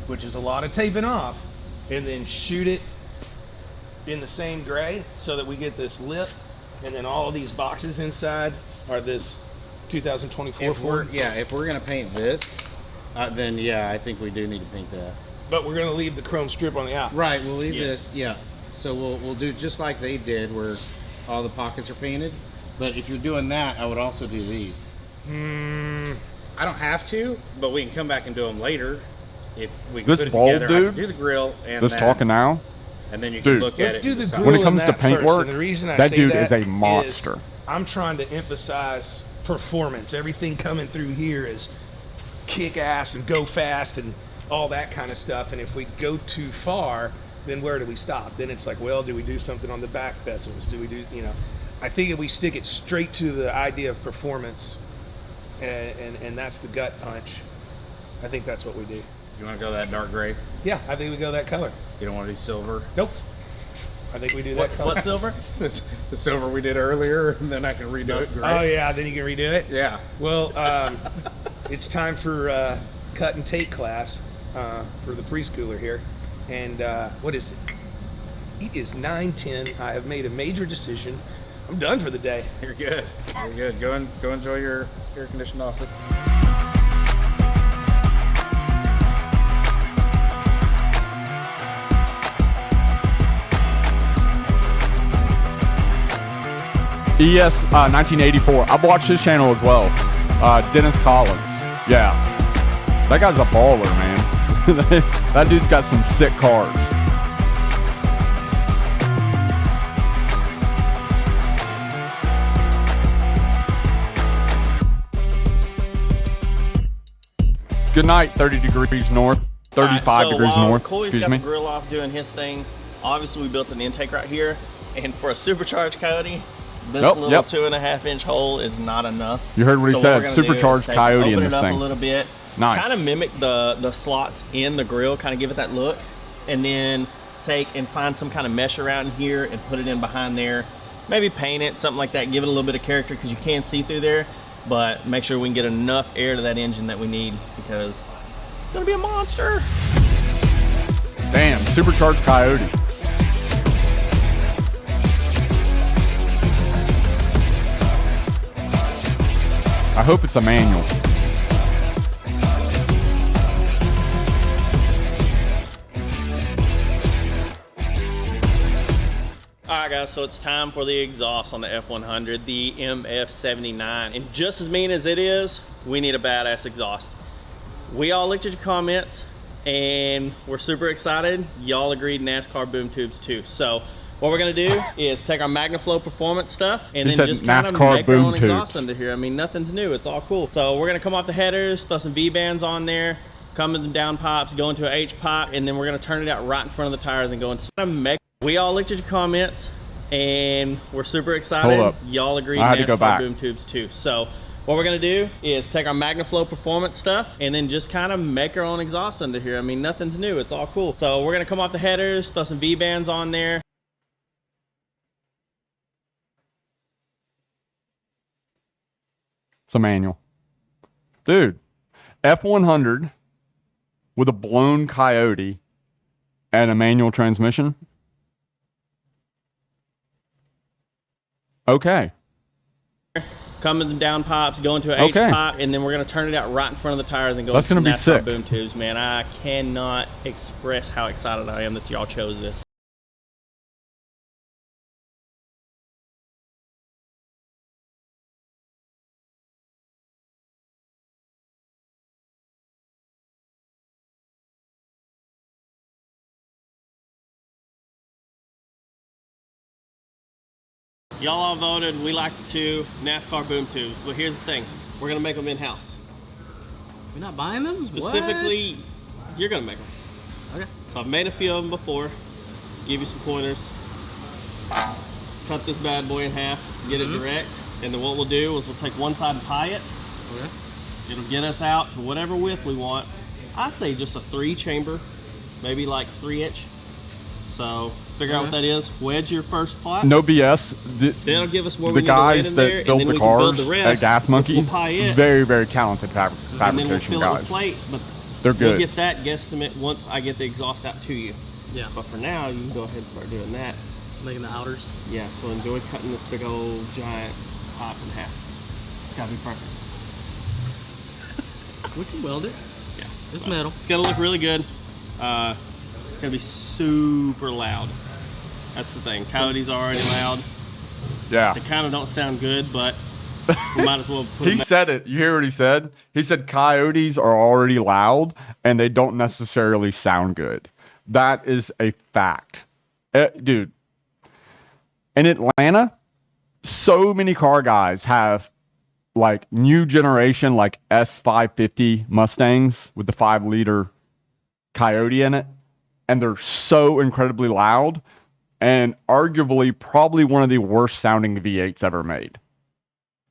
which is a lot of taping off, and then shoot it in the same gray so that we get this lip, and then all of these boxes inside are this 2024 If we're Ford. if we're gonna paint this, then yeah, I think we do need to paint that. But we're gonna leave the chrome strip on the out. Right, we'll leave Yes. this. Yeah, so we'll do just like they did, where all the pockets are painted. But if you're doing that, I would also do these. I don't have to, but we can come back and do them later. If we can This put it bald together, I dude? can do the grill and This then, talking now? and then you Dude. can look Let's at it. do and the decide. grill When it and comes to that paint first. work, And the reason I that say dude that is a monster. I'm trying to emphasize performance. Everything coming through here is kick ass and go fast and all that kind of stuff. And if we go too far, then where do we stop? Then it's like, well, do we do something on the back bezels? Do we do, you know? I think if we stick it straight to the idea of performance, and that's the gut punch, I think that's what we do. You want to go that dark gray? Yeah, I think we go that color. You don't want to do silver? Nope. I think we do that color. What silver? The silver we did earlier, and then I can redo it gray. Oh yeah, then you can redo it. Yeah. Well, it's time for cut and tape class for the preschooler here. And what is it? It is 9:10. I have made a major decision. I'm done for the day. You're good. You're good. Go enjoy your air-conditioned office. ES 1984. I've watched his channel as well. Dennis Collins. Yeah. That guy's a baller, man. That dude's got some sick cars. Good night, 30 degrees north, 35 Alright, so degrees while north. Coy's Excuse got me. the grill off doing his thing. Obviously, we built an intake right here, and for a supercharged Coyote, this Yep, little yep. 2.5-inch hole is not enough. You heard what he So said. we're gonna do Supercharged is take- Coyote in open this it up thing. a little bit. Nice. Kind of mimic the slots in the grill, kind of give it that look, and then take and find some kind of mesh around here and put it in behind there. Maybe paint it, something like that. Give it a little bit of character because you can see through there, but make sure we can get enough air to that engine that we need because it's gonna be a monster. Damn, supercharged Coyote. I hope it's a manual. Alright guys, so it's time for the exhaust on the F100, the MF79. And just as mean as it is, we need a badass exhaust. We all looked at your comments and we're super excited. Y'all agreed NASCAR boom tubes too. So what we're gonna do is take our MagnaFlow performance stuff and He then said just kind of NASCAR make our own boom exhaust tubes. under here. I mean, nothing's new, it's all cool. So we're gonna come off the headers, throw some V-bands on there, come in the down pipes, go into an H pipe, and then we're gonna turn it out right in front of the tires and go into we all looked at your comments and we're super excited. Hold up. Y'all agreed I had to go NASCAR back. boom tubes too. So what we're gonna do is take our MagnaFlow performance stuff and then just kind of make our own exhaust under here. I mean, nothing's new, it's all cool. So we're gonna come off the headers, throw some V-bands on there. It's a manual. Dude, F100 with a blown Coyote and a manual transmission. Okay. Come in the down pipes, go into an Okay. H pipe, and then we're gonna turn it out right in front of the tires and go That's into gonna be some NASCAR sick. boom tubes, man. I cannot express how excited I am that y'all chose this. Y'all all voted, we like the two NASCAR boom tubes, but here's the thing, we're gonna make them in-house. We're not buying them? Specifically, you're gonna make them. Okay. So I've made a few of them before, give you some pointers. Cut this bad boy in half, get it direct, and then what we'll do is we'll take one side and pie it. Okay. It'll get us out to whatever width we want. I say just a 3 chamber, maybe like 3 inch. So figure out what that is, wedge your first plot. No BS. That'll give us where The we need to land guys in there, that and built then the we can build cars the at rest. Gas Monkey, We'll pie it, very, very talented and then we'll fabrication fill it with guys. plate. But They're we'll good. get that guesstimate once I get the exhaust out to you. Yeah. But for now, you can go ahead and start doing that. Just making the outers. Yeah, so enjoy cutting this big old giant pipe in half. It's gotta be perfect. We can weld it. Yeah. It's metal. It's gonna look really good. It's gonna be super loud. That's the thing. Coyotes are already loud. Yeah. They kind of don't sound good, but we might as well put He them said it. You hear what he said? He said coyotes are already loud and they don't necessarily sound good. That is a fact. Dude, in Atlanta, so many car guys have like new generation like S550 Mustangs with the 5-liter Coyote in it, and they're so incredibly loud and arguably probably one of the worst sounding V8s ever made.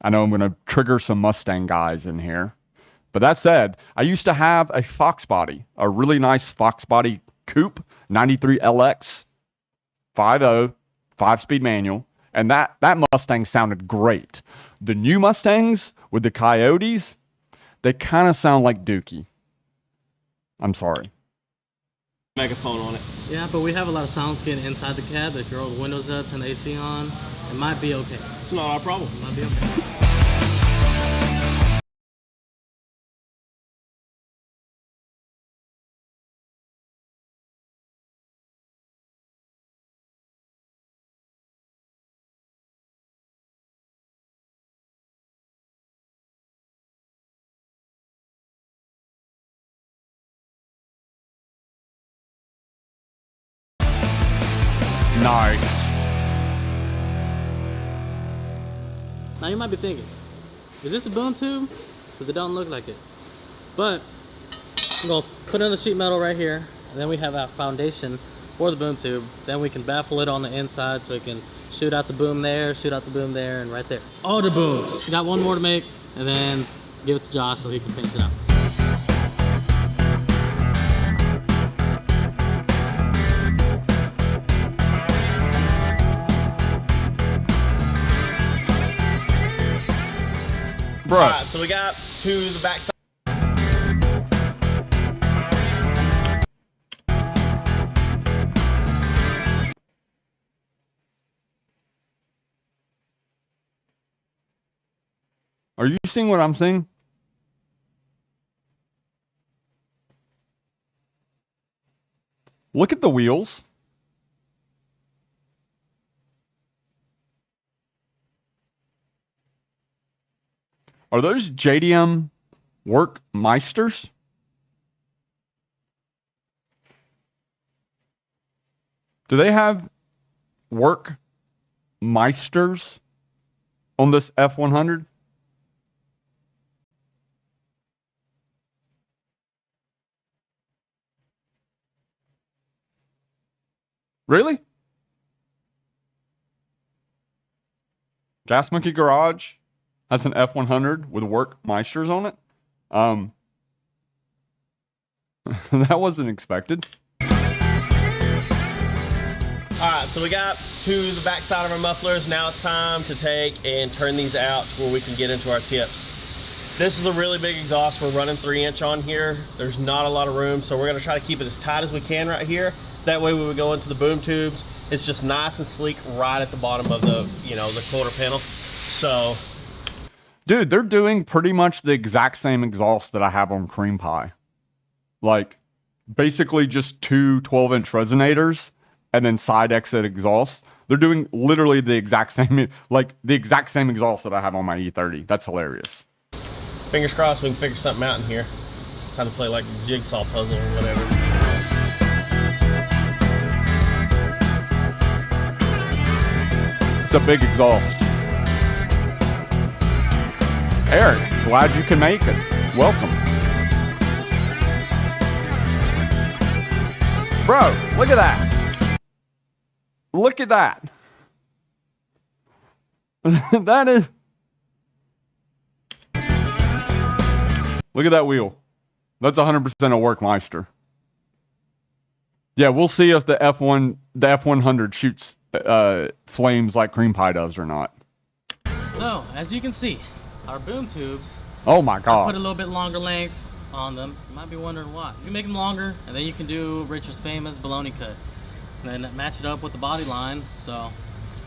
I know I'm going to trigger some Mustang guys in here. But that said, I used to have a Fox body, a really nice Fox body coupe, 93 LX, 5.0, 5-speed manual, and that Mustang sounded great. The new Mustangs with the Coyotes, they kind of sound like Dookie. I'm sorry. megaphone on it. Yeah, but we have a lot of sounds getting inside the cab. If you roll the windows up, turn the AC on, it might be okay. It's not our problem. It might be okay. Nice. Now you might be thinking, is this a boom tube? Because it don't look like it. But I'm gonna put in the sheet metal right here, and then we have our foundation for the boom tube. Then we can baffle it on the inside so it can shoot out the boom there, shoot out the boom there, and right there. All the booms. We got one more to make, and then give it to Josh so he can finish it out. Bro, Alright, so we got to the back side. are you seeing what I'm seeing? Look at the wheels. Are those JDM Workmeisters? Do they have Workmeisters on this F100? Really? Gas Monkey Garage has an F100 with Workmeisters on it. That wasn't expected. Alright, so we got to the back side of our mufflers. Now it's time to take and turn these out to where we can get into our tips. This is a really big exhaust. We're running 3-inch on here. There's not a lot of room, so we're gonna try to keep it as tight as we can right here. That way when we go into the boom tubes, it's just nice and sleek right at the bottom of the, the quarter panel. So, Dude, they're doing pretty much the exact same exhaust that I have on Cream Pie. Like, basically just two 12-inch resonators and then side exit exhausts. They're doing literally the exact same, like the exact same exhaust that I have on my E30. That's hilarious. fingers crossed we can figure something out in here. Time to play like a jigsaw puzzle or whatever. It's a big exhaust. Eric, glad you can make it. Welcome. Bro, look at that. Look at that. That is... Look at that wheel. That's 100% a Workmeister. Yeah, we'll see if the F100 shoots flames like cream pie does or not. So, as you can see, our boom tubes, Oh my I put a god. little bit longer length on them. You might be wondering why. You can make them longer, and then you can do Richard's famous baloney cut. And then match it up with the body line. So,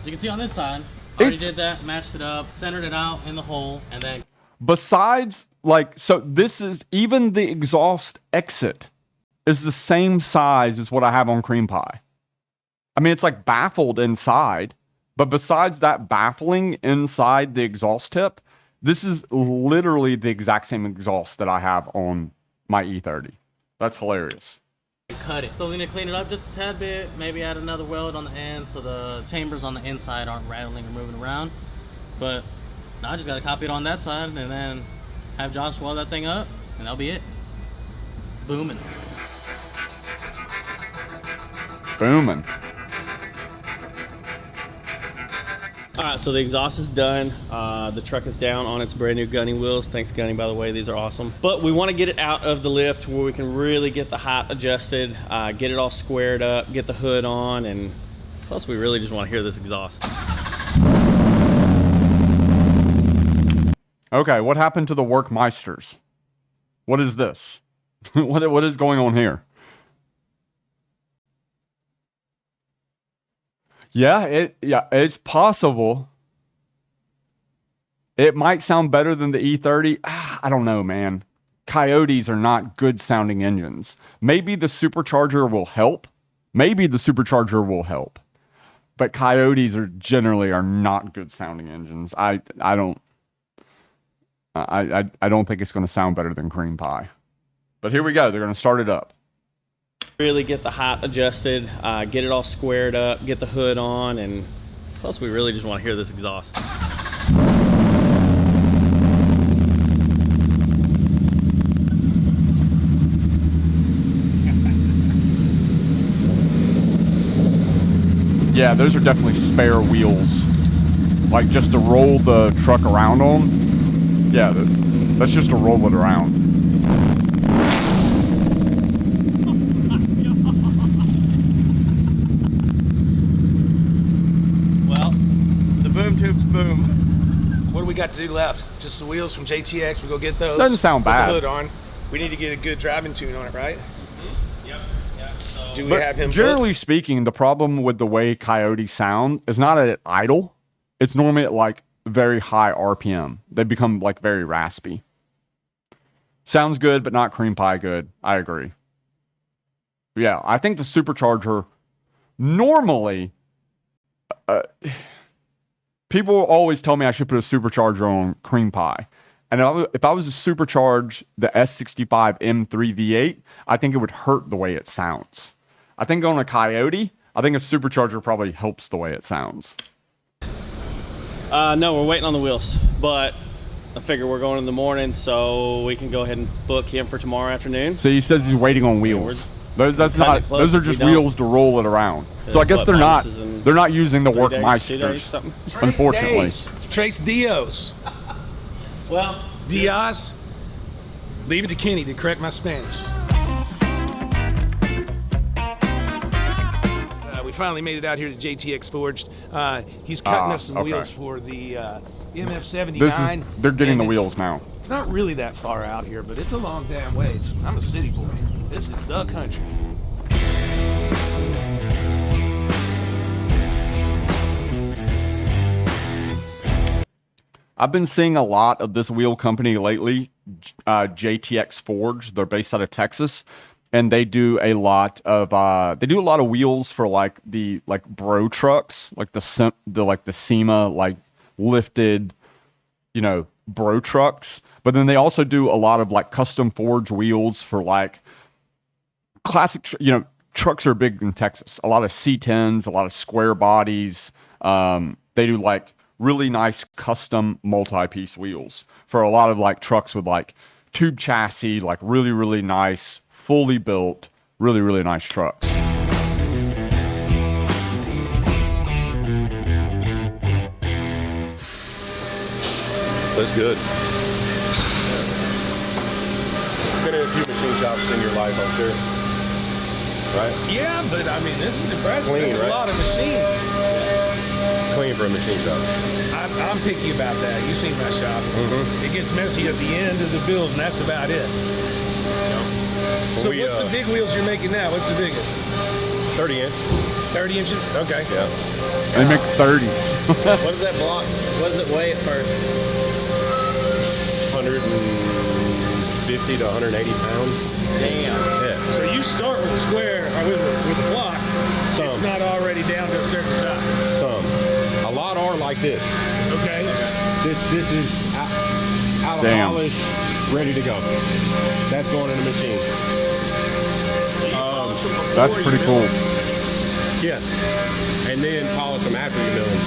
as you can see on this side, I already did that, matched it up, centered it out in the hole, and then Besides, like, so this is even the exhaust exit is the same size as what I have on cream pie. I mean, it's like baffled inside, but besides that baffling inside the exhaust tip, this is literally the exact same exhaust that I have on my E30. That's hilarious. cut it. So we need to clean it up just a tad bit, maybe add another weld on the end so the chambers on the inside aren't rattling or moving around. But now I just gotta copy it on that side and then have Josh weld that thing up, and that'll be it. Booming. Booming. All right, so the exhaust is done. The truck is down on its brand new gunny wheels. Thanks, Gunny, by the way. These are awesome. But we want to get it out of the lift where we can really get the height adjusted, get it all squared up, get the hood on, and plus we really just want to hear this exhaust. Okay, what happened to the Workmeisters? What is this? What is going on here? Yeah, it's possible. It might sound better than the E30. I don't know, man. Coyotes are not good sounding engines. Maybe the supercharger will help. But Coyotes are generally not good sounding engines. I don't think it's going to sound better than Cream Pie. But here we go. They're going to start it up. Really get the height adjusted, get it all squared up, get the hood on, and plus we really just want to hear this exhaust. Yeah, those are definitely spare wheels. Like just to roll the truck around on. Yeah, that's just to roll it around. Boom tubes boom. What do we got to do left? Just the wheels from JTX. We go get those. Doesn't sound put bad. The hood on. We need to get a good driving tune on it, right? Yep. So Do we But have him? generally speaking, the problem with the way Coyotes sound is not at idle. It's normally at like very high RPM. They become like very raspy. Sounds good, but not Cream Pie good. I agree. Yeah, I think the supercharger normally. People always tell me I should put a supercharger on Cream Pie. And if I was to supercharge the S65 M3 V8, I think it would hurt the way it sounds. I think on a Coyote, I think a supercharger probably helps the way it sounds. no, we're waiting on the wheels, but I figure we're going in the morning, so we can go ahead and book him for tomorrow afternoon. So he says he's waiting on wheels. Those are just we wheels to roll it around. So I guess they're not using the 2 days, Workmeisters, Trace unfortunately. Days. Trace Dios. Well, Diaz. Leave it to Kenny to correct my Spanish. We finally made it out here to JTX Forged. He's cutting us some okay. wheels for the MF79. They're getting and the it's- wheels now. It's not really that far out here, but it's a long damn ways. I'm a city boy. This is the country. I've been seeing a lot of this wheel company lately, JTX Forge. They're based out of Texas, and they do a lot of wheels for like the bro trucks, like the SEMA like lifted, bro trucks. But then they also do a lot of like custom forge wheels for like classic, trucks are big in Texas. A lot of C10s, a lot of square bodies. They do like really nice custom multi-piece wheels for a lot of like trucks with like tube chassis, like really, really nice, fully built, really, really nice trucks. That's good. Been in a few machine shops in your life, I'm sure. right? Yeah, but I mean, this is impressive. Clean, There's a right? lot of machines. Clean for a machine shop. I'm picky about that. You've seen my shop. Mm-hmm. It gets messy at the end of the build, and that's about it. So We, what's the big wheels you're making now? What's the biggest? 30 inch. 30 inches? Okay. Yeah. They make 30s. What does that block? What does it weigh at first? 150 to 180 pounds. Damn. Yeah. So you start with a square, or with a block. Some. It's not already down to a certain size. Some. A lot are like this. Okay. This is out of Damn. polish, ready to go. That's going in the machine. That's pretty cool. Yes. And then polish them after you mill them.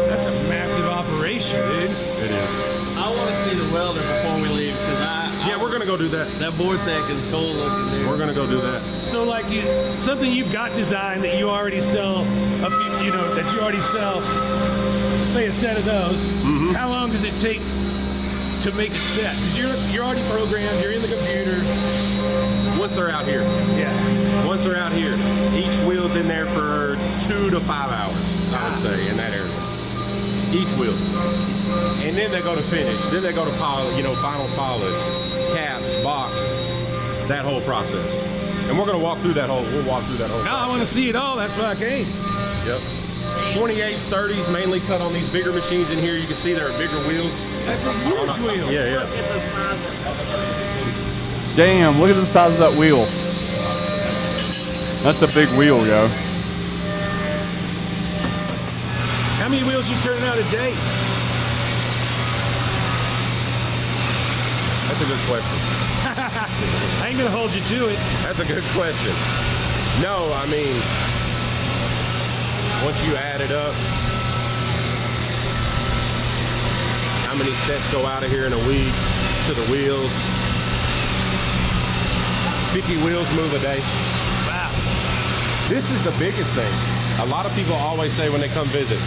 That's a massive operation, dude. It is. I want to see the welder before we leave because Yeah, we're gonna go do that. that Vortec is cool looking, dude. We're gonna go do that. So like something you've got designed that you already sell, that you already sell, say a set of those. Mm-hmm. How long does it take to make a set? 'Cause you're already programmed, you're in the computer. Once they're out here. Yeah. Once they're out here, each wheel's in there for 2 to 5 hours, I would say, in that area. Each wheel. And then they go to finish. Then they go to final polish, caps, box, that whole process. And we'll walk through that whole Now I want to see it all. That's why I came. Yep. 28s, 30s, mainly cut on these bigger machines in here. You can see there are bigger wheels. That's a huge wheel. Yeah, yeah. Damn, look at the size of that wheel. That's a big wheel, yo. How many wheels you turning out a day? That's a good question. I ain't gonna hold you to it. That's a good question. No, I mean, once you add it up, how many sets go out of here in a week to the wheels? 50 wheels move a day. Wow. This is the biggest thing. A lot of people always say when they come visit,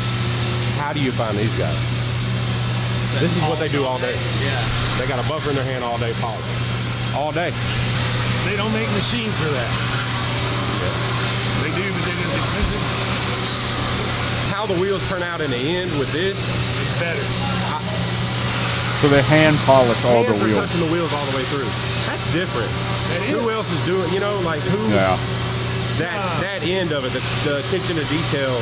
how do you find these guys? This is what they do all day. Yeah. They got a buffer in their hand all day, polishing. All day. They don't make machines for that. They do, but then it's expensive. How the wheels turn out in the end with this, It's better. So they hand polish all the hands are wheels. touching the wheels all the way through. That's different. That is. Who else is doing, like who? Yeah. That end of it, the attention to detail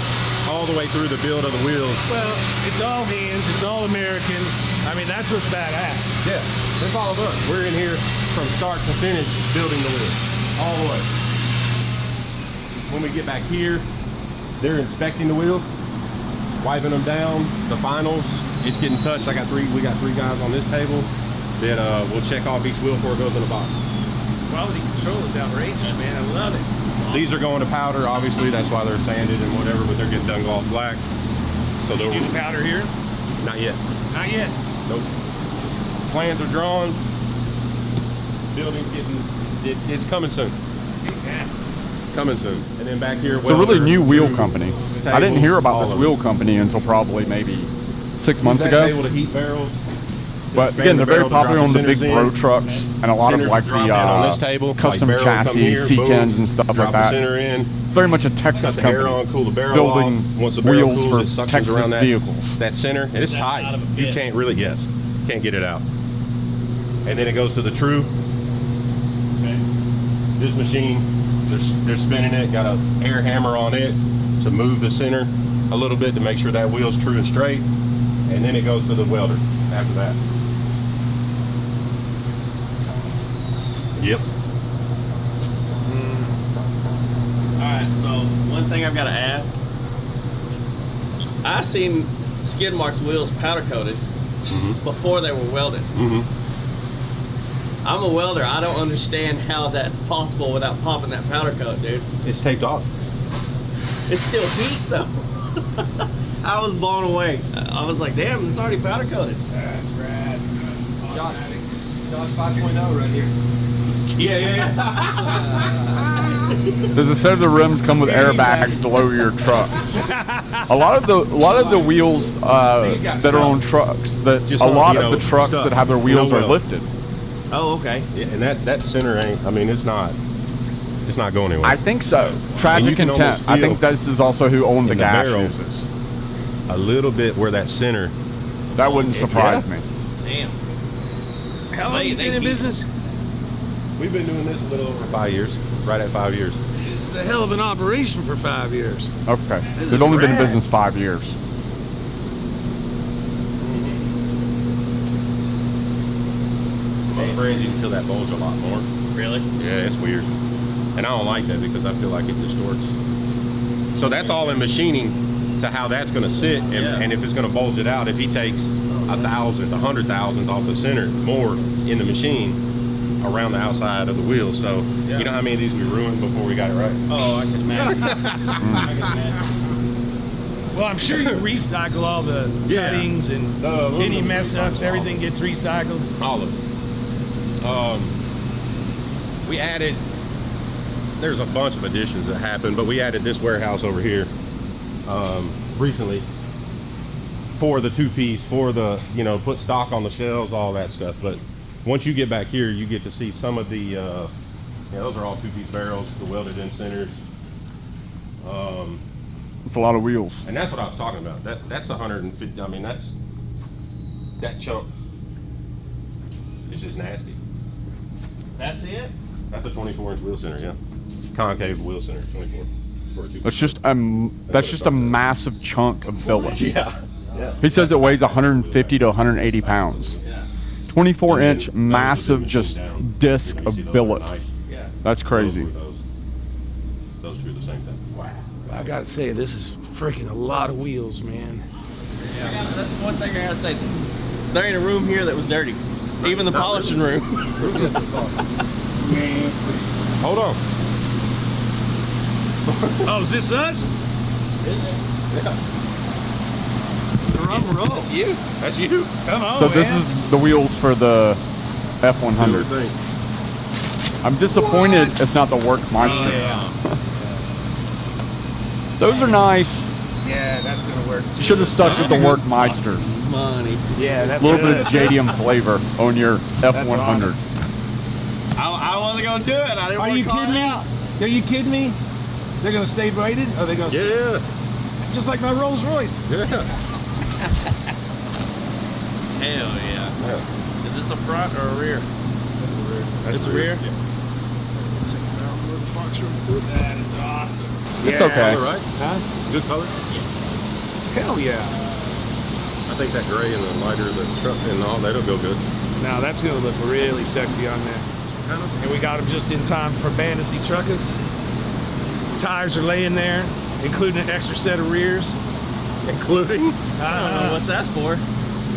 all the way through the build of the wheels. Well, it's all hands. It's all American. I mean, that's what's badass. Yeah, that's all of us. We're in here from start to finish building the wheels, all the way. When we get back here, they're inspecting the wheels, wiping them down, the finals. It's getting touched. We got three guys on this table that will check off each wheel before it goes in the box. Quality control is outrageous, man. I love it. These are going to powder, obviously. That's why they're sanded and whatever, but they're getting done gloss black. So they'll Do the powder here? not yet. Not yet. Nope. Plans are drawn. Building's it's coming soon. Yes. Coming soon. And then back here, It's a really welder, new wheel tube, company. I didn't hear tables, about all this of wheel it. company until probably maybe 6 months That's ago. able to heat barrels. But Expand again, they're very barrel to drop popular on the big centers bro in. trucks and a lot of Centers like drop the in on this table, custom like barrel come chassis, here, C10s boom, and stuff drop like the that. center in. It's very much a Texas Cut the hair company, on, cool the barrel building off. Once the barrel wheels cools, it for suctions Texas around that, vehicles. that center, and it's That's out tight. of a You bit. can't really, can't get it out. And then it goes to the true. Okay. This machine, they're spinning it, got an air hammer on it to move the center a little bit to make sure that wheel's true and straight. And then it goes to the welder after that. Yep. Alright, so one thing I've got to ask. I seen skid marks wheels powder coated before they were welded. I'm a welder. I don't understand how that's possible without popping that powder coat, dude. It's taped off. It's still heat though. I was blown away. I was like, damn, it's already powder coated. That's rad. Josh 5.0 right here. Yeah. Does it say the rims come with airbags to lower your truck? A lot of the wheels that are on trucks, Just a on, lot you of know, the trucks stuff. that have their wheels No are wheel. lifted. Oh, okay. Yeah, and that center ain't, I mean, it's not. It's not going anywhere. I think so. And you Tragic can intent. almost I feel think this is also who owned the in the gas barrel. fuses. A little bit where that center. That wouldn't surprise Yeah. me. Damn. How long have you been in business? We've been doing this a little over 5 years. Right at 5 years. This is a hell of an operation for 5 years. Okay. This They've is only been in rad. business 5 years. I'm afraid you can feel that bulge a lot more. Really? Yeah, it's weird. And I don't like that because I feel like it distorts. So that's all in machining to how that's going to sit. And, Yeah. and if it's going to bulge it out, if he takes 1,000, 100,000 off the center more in the machine around the outside of the wheels. So Yeah. you know how many of these we ruined before we got it right? Oh, I can imagine. I can imagine. Well, I'm sure you recycle all the Yeah. cuttings and The aluminum any mess ups, recycle. everything gets recycled. All of it. We added, there's a bunch of additions that happened, but we added this warehouse over here recently for the two-piece, for the, you know, put stock on the shelves, all that stuff. But once you get back here, you get to see some of the, yeah, those are all two-piece barrels, the welded in centers. It's a lot of wheels. And that's what I was talking about. That's 150, I mean, that chunk is just nasty. That's it? That's a 24-inch wheel center, yeah. Concave wheel center, 24 for a two. That's just a massive chunk of billet. Yeah. Yeah. He says it weighs 150 to 180 pounds. Yeah. 24-inch massive just disc You of see those are billet. nice. Yeah. That's crazy. Those two are the same thing. Wow. I gotta say, this is freaking a lot of wheels, man. Yeah. That's one thing I gotta say. There ain't a room here that was dirty. Even the polishing room. Hold on. Oh, is this us? Drum roll. That's you. That's you. Come on, So this man. is the wheels for the F100. Thing. I'm disappointed it's not the Workmeisters. Yeah. Those are nice. Yeah, that's gonna work. Too. Should have stuck with the Workmeisters. Money. Yeah, A that's little good. bit of JDM flavor on your F100. I wasn't gonna do it. I didn't Are want you to call kidding it me? out. Are you kidding me? They're gonna stay braided? Or are they gonna stay Yeah. just like my Rolls Royce? Yeah. Hell yeah. Yeah. Is this a front or a rear? It's a rear? Yeah. That is awesome. It's Yeah. okay. Color, right? Huh? Good color. Hell yeah. I think that gray and the lighter, the truck and all, that'll go good. Now that's gonna look really sexy on there. And we got them just in time for Fantasy Truckers. Tires are laying there, including an extra set of rears. Including? I don't know what's that for.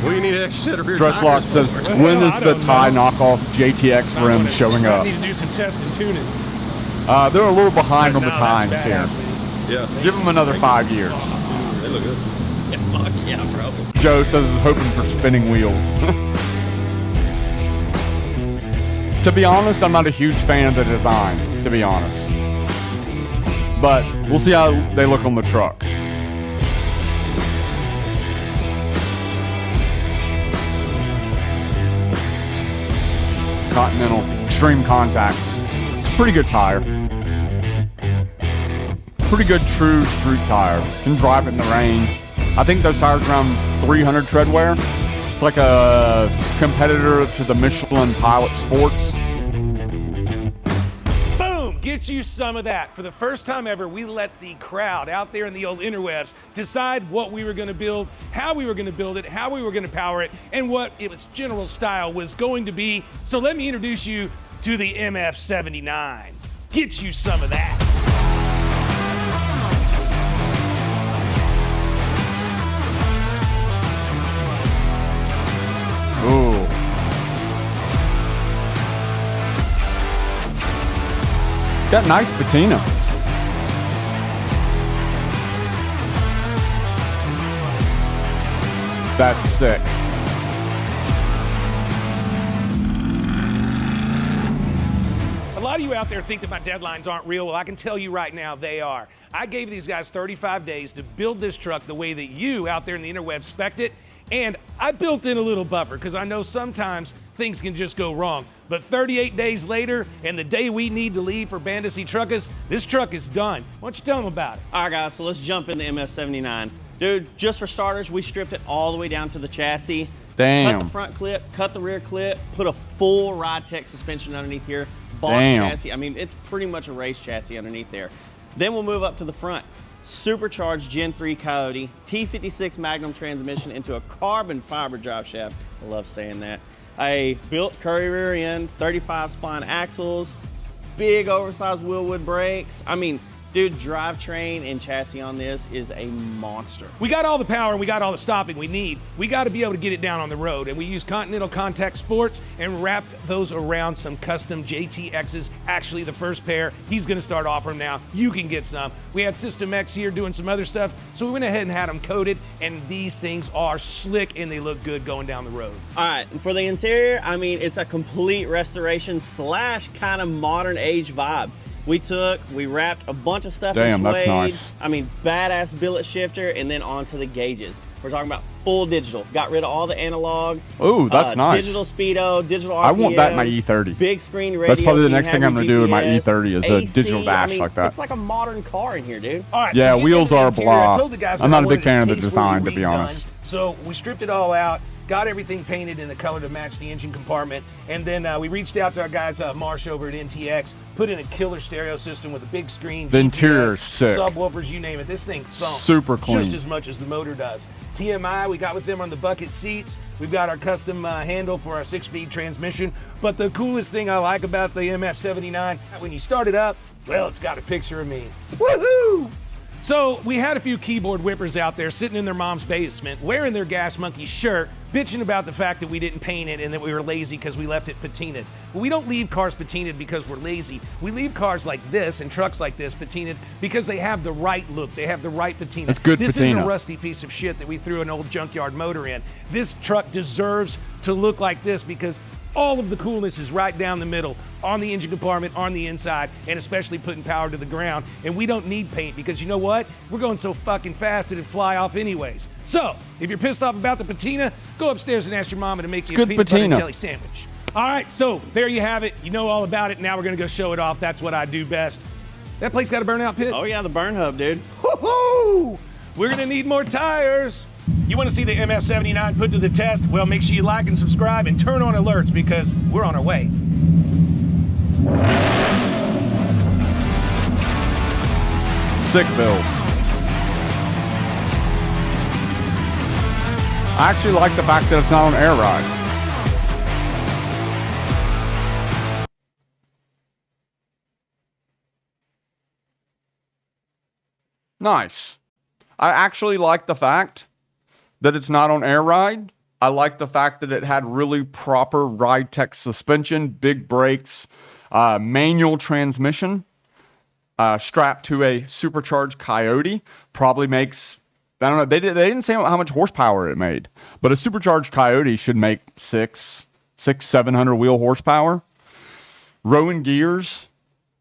Well, you need an extra set of rear Dresslock tires. says, Well, when is I the don't Thai know. knockoff JTX I rim wanna- showing I up? need to do some test and tuning. They're a little behind on the But no, times that's here. badass, man. Yeah. Give them another 5 years. They look good. Yeah, fuck yeah, bro. Joe says he's hoping for spinning wheels. To be honest, I'm not a huge fan of the design, to be honest. But we'll see how they look on the truck. Continental Extreme Contacts. It's a pretty good tire. Pretty good true street tire. Can drive it in the rain. I think those tires are around 300 tread wear. It's like a competitor to the Michelin Pilot Sports. Boom! Get you some of that. For the first time ever, we let the crowd out there in the old interwebs decide what we were going to build, how we were going to build it, how we were going to power it, and what its general style was going to be. So let me introduce you to the MF-79. Get you some of that. Ooh. Got nice patina. That's sick. A lot of you out there think that my deadlines aren't real. Well, I can tell you right now, they are. I gave these guys 35 days to build this truck the way that you out there in the interweb spec'd it, and I built in a little buffer because I know sometimes things can just go wrong. But 38 days later, and the day we need to leave for Bandasi Truckers, this truck is done. Why don't you tell them about it? All right, guys, so let's jump into MF79. Dude, just for starters, we stripped it all the way down to the chassis. Damn. Cut the front clip, cut the rear clip, put a full Ride Tech suspension underneath here. Boss Damn. chassis. I mean, it's pretty much a race chassis underneath there. Then we'll move up to the front. Supercharged Gen 3 Coyote, T56 Magnum transmission into a carbon fiber drive shaft. I love saying that. A built Curry rear end, 35 spline axles, big oversized wheelwood brakes. I mean, dude, drivetrain and chassis on this is a monster. We got all the power and we got all the stopping we need. We got to be able to get it down on the road, and we used Continental Contact Sports and wrapped those around some custom JTXs. Actually, the first pair, he's going to start offering now. You can get some. We had System X here doing some other stuff, so we went ahead and had them coated, and these things are slick and they look good going down the road. All right, and for the interior, I mean, it's a complete restoration slash kind of modern age vibe. We wrapped a bunch of stuff in Damn, suede. that's nice. I mean, badass billet shifter, and then onto the gauges. We're talking about full digital. Got rid of all the analog. Ooh, that's nice. Digital speedo, digital RPM. I want that in my E30. Big screen radio. That's probably so the you next have thing I'm your gonna do with my GPS, E30 is a AC. digital dash I mean, like that. It's like a modern car in here, dude. All right, Yeah, so you get wheels into the are interior. I blah. told the guys I'm that I not a big wanted fan of the tastefully design, to be redone. honest. So we stripped it all out, got everything painted in the color to match the engine compartment, and then we reached out to our guys, Marsh over at NTX, put in a killer stereo system with a big screen. The interior GPS, is sick. Subwoofers, you name it. This thing thumps Super clean. just as much as the motor does. TMI, we got with them on the bucket seats. We've got our custom handle for our 6-speed transmission. But the coolest thing I like about the MF79, when you start it up, well, it's got a picture of me. Woohoo! So we had a few keyboard whippers out there sitting in their mom's basement, wearing their Gas Monkey shirt, bitching about the fact that we didn't paint it and that we were lazy because we left it patinaed. But we don't leave cars patinaed because we're lazy. We leave cars like this and trucks like this patinaed because they have the right look. They have the right patina. It's good This patina. isn't a rusty piece of shit that we threw an old junkyard motor in. This truck deserves to look like this because all of the coolness is right down the middle, on the engine compartment, on the inside, and especially putting power to the ground. And we don't need paint because you know what? We're going so fucking fast it'd fly off anyways. So, if you're pissed off about the patina, go upstairs and ask your mama to make you a good peanut butter and patina. jelly sandwich. All right, so there you have it. You know all about it. Now we're gonna go show it off. That's what I do best. That place got a burnout pit? Oh yeah, the burn hub, dude. Woo-hoo! We're gonna need more tires. You want to see the MF79 put to the test? Well, make sure you like and subscribe and turn on alerts because we're on our way. Sick build. I actually like the fact that it's not on air ride. Nice. I actually like the fact that it's not on air ride. I like the fact that it had really proper ride tech suspension, big brakes, manual transmission, strapped to a supercharged Coyote. Probably makes, I don't know, they didn't say how much horsepower it made, but a supercharged Coyote should make 700 wheel horsepower. Rowan gears,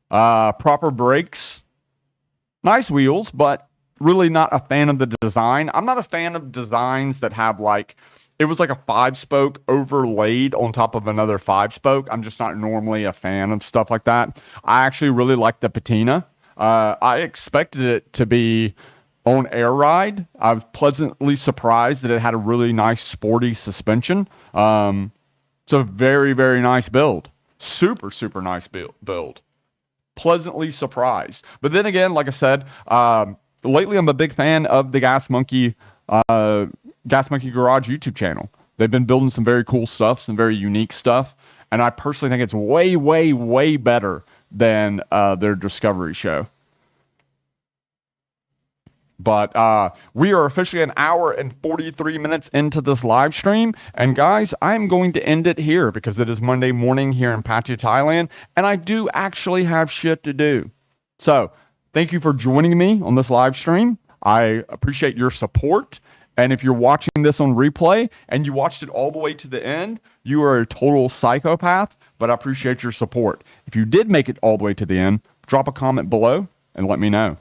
proper brakes, nice wheels, but really not a fan of the design. I'm not a fan of designs that have like, it was like a 5-spoke overlaid on top of another 5-spoke. I'm just not normally a fan of stuff like that. I actually really like the patina. I expected it to be on air ride. I was pleasantly surprised that it had a really nice sporty suspension. It's a very, very nice build. Super, super nice build. Pleasantly surprised. But then again, like I said, lately I'm a big fan of the Gas Monkey Garage YouTube channel. They've been building some very cool stuff, some very unique stuff, and I personally think it's way, way, way better than their Discovery show. But we are officially an hour and 43 minutes into this live stream. And guys, I'm going to end it here because it is Monday morning here in Pattaya, Thailand, and I do actually have shit to do. So thank you for joining me on this live stream. I appreciate your support. And if you're watching this on replay and you watched it all the way to the end, you are a total psychopath, but I appreciate your support. If you did make it all the way to the end, drop a comment below and let me know.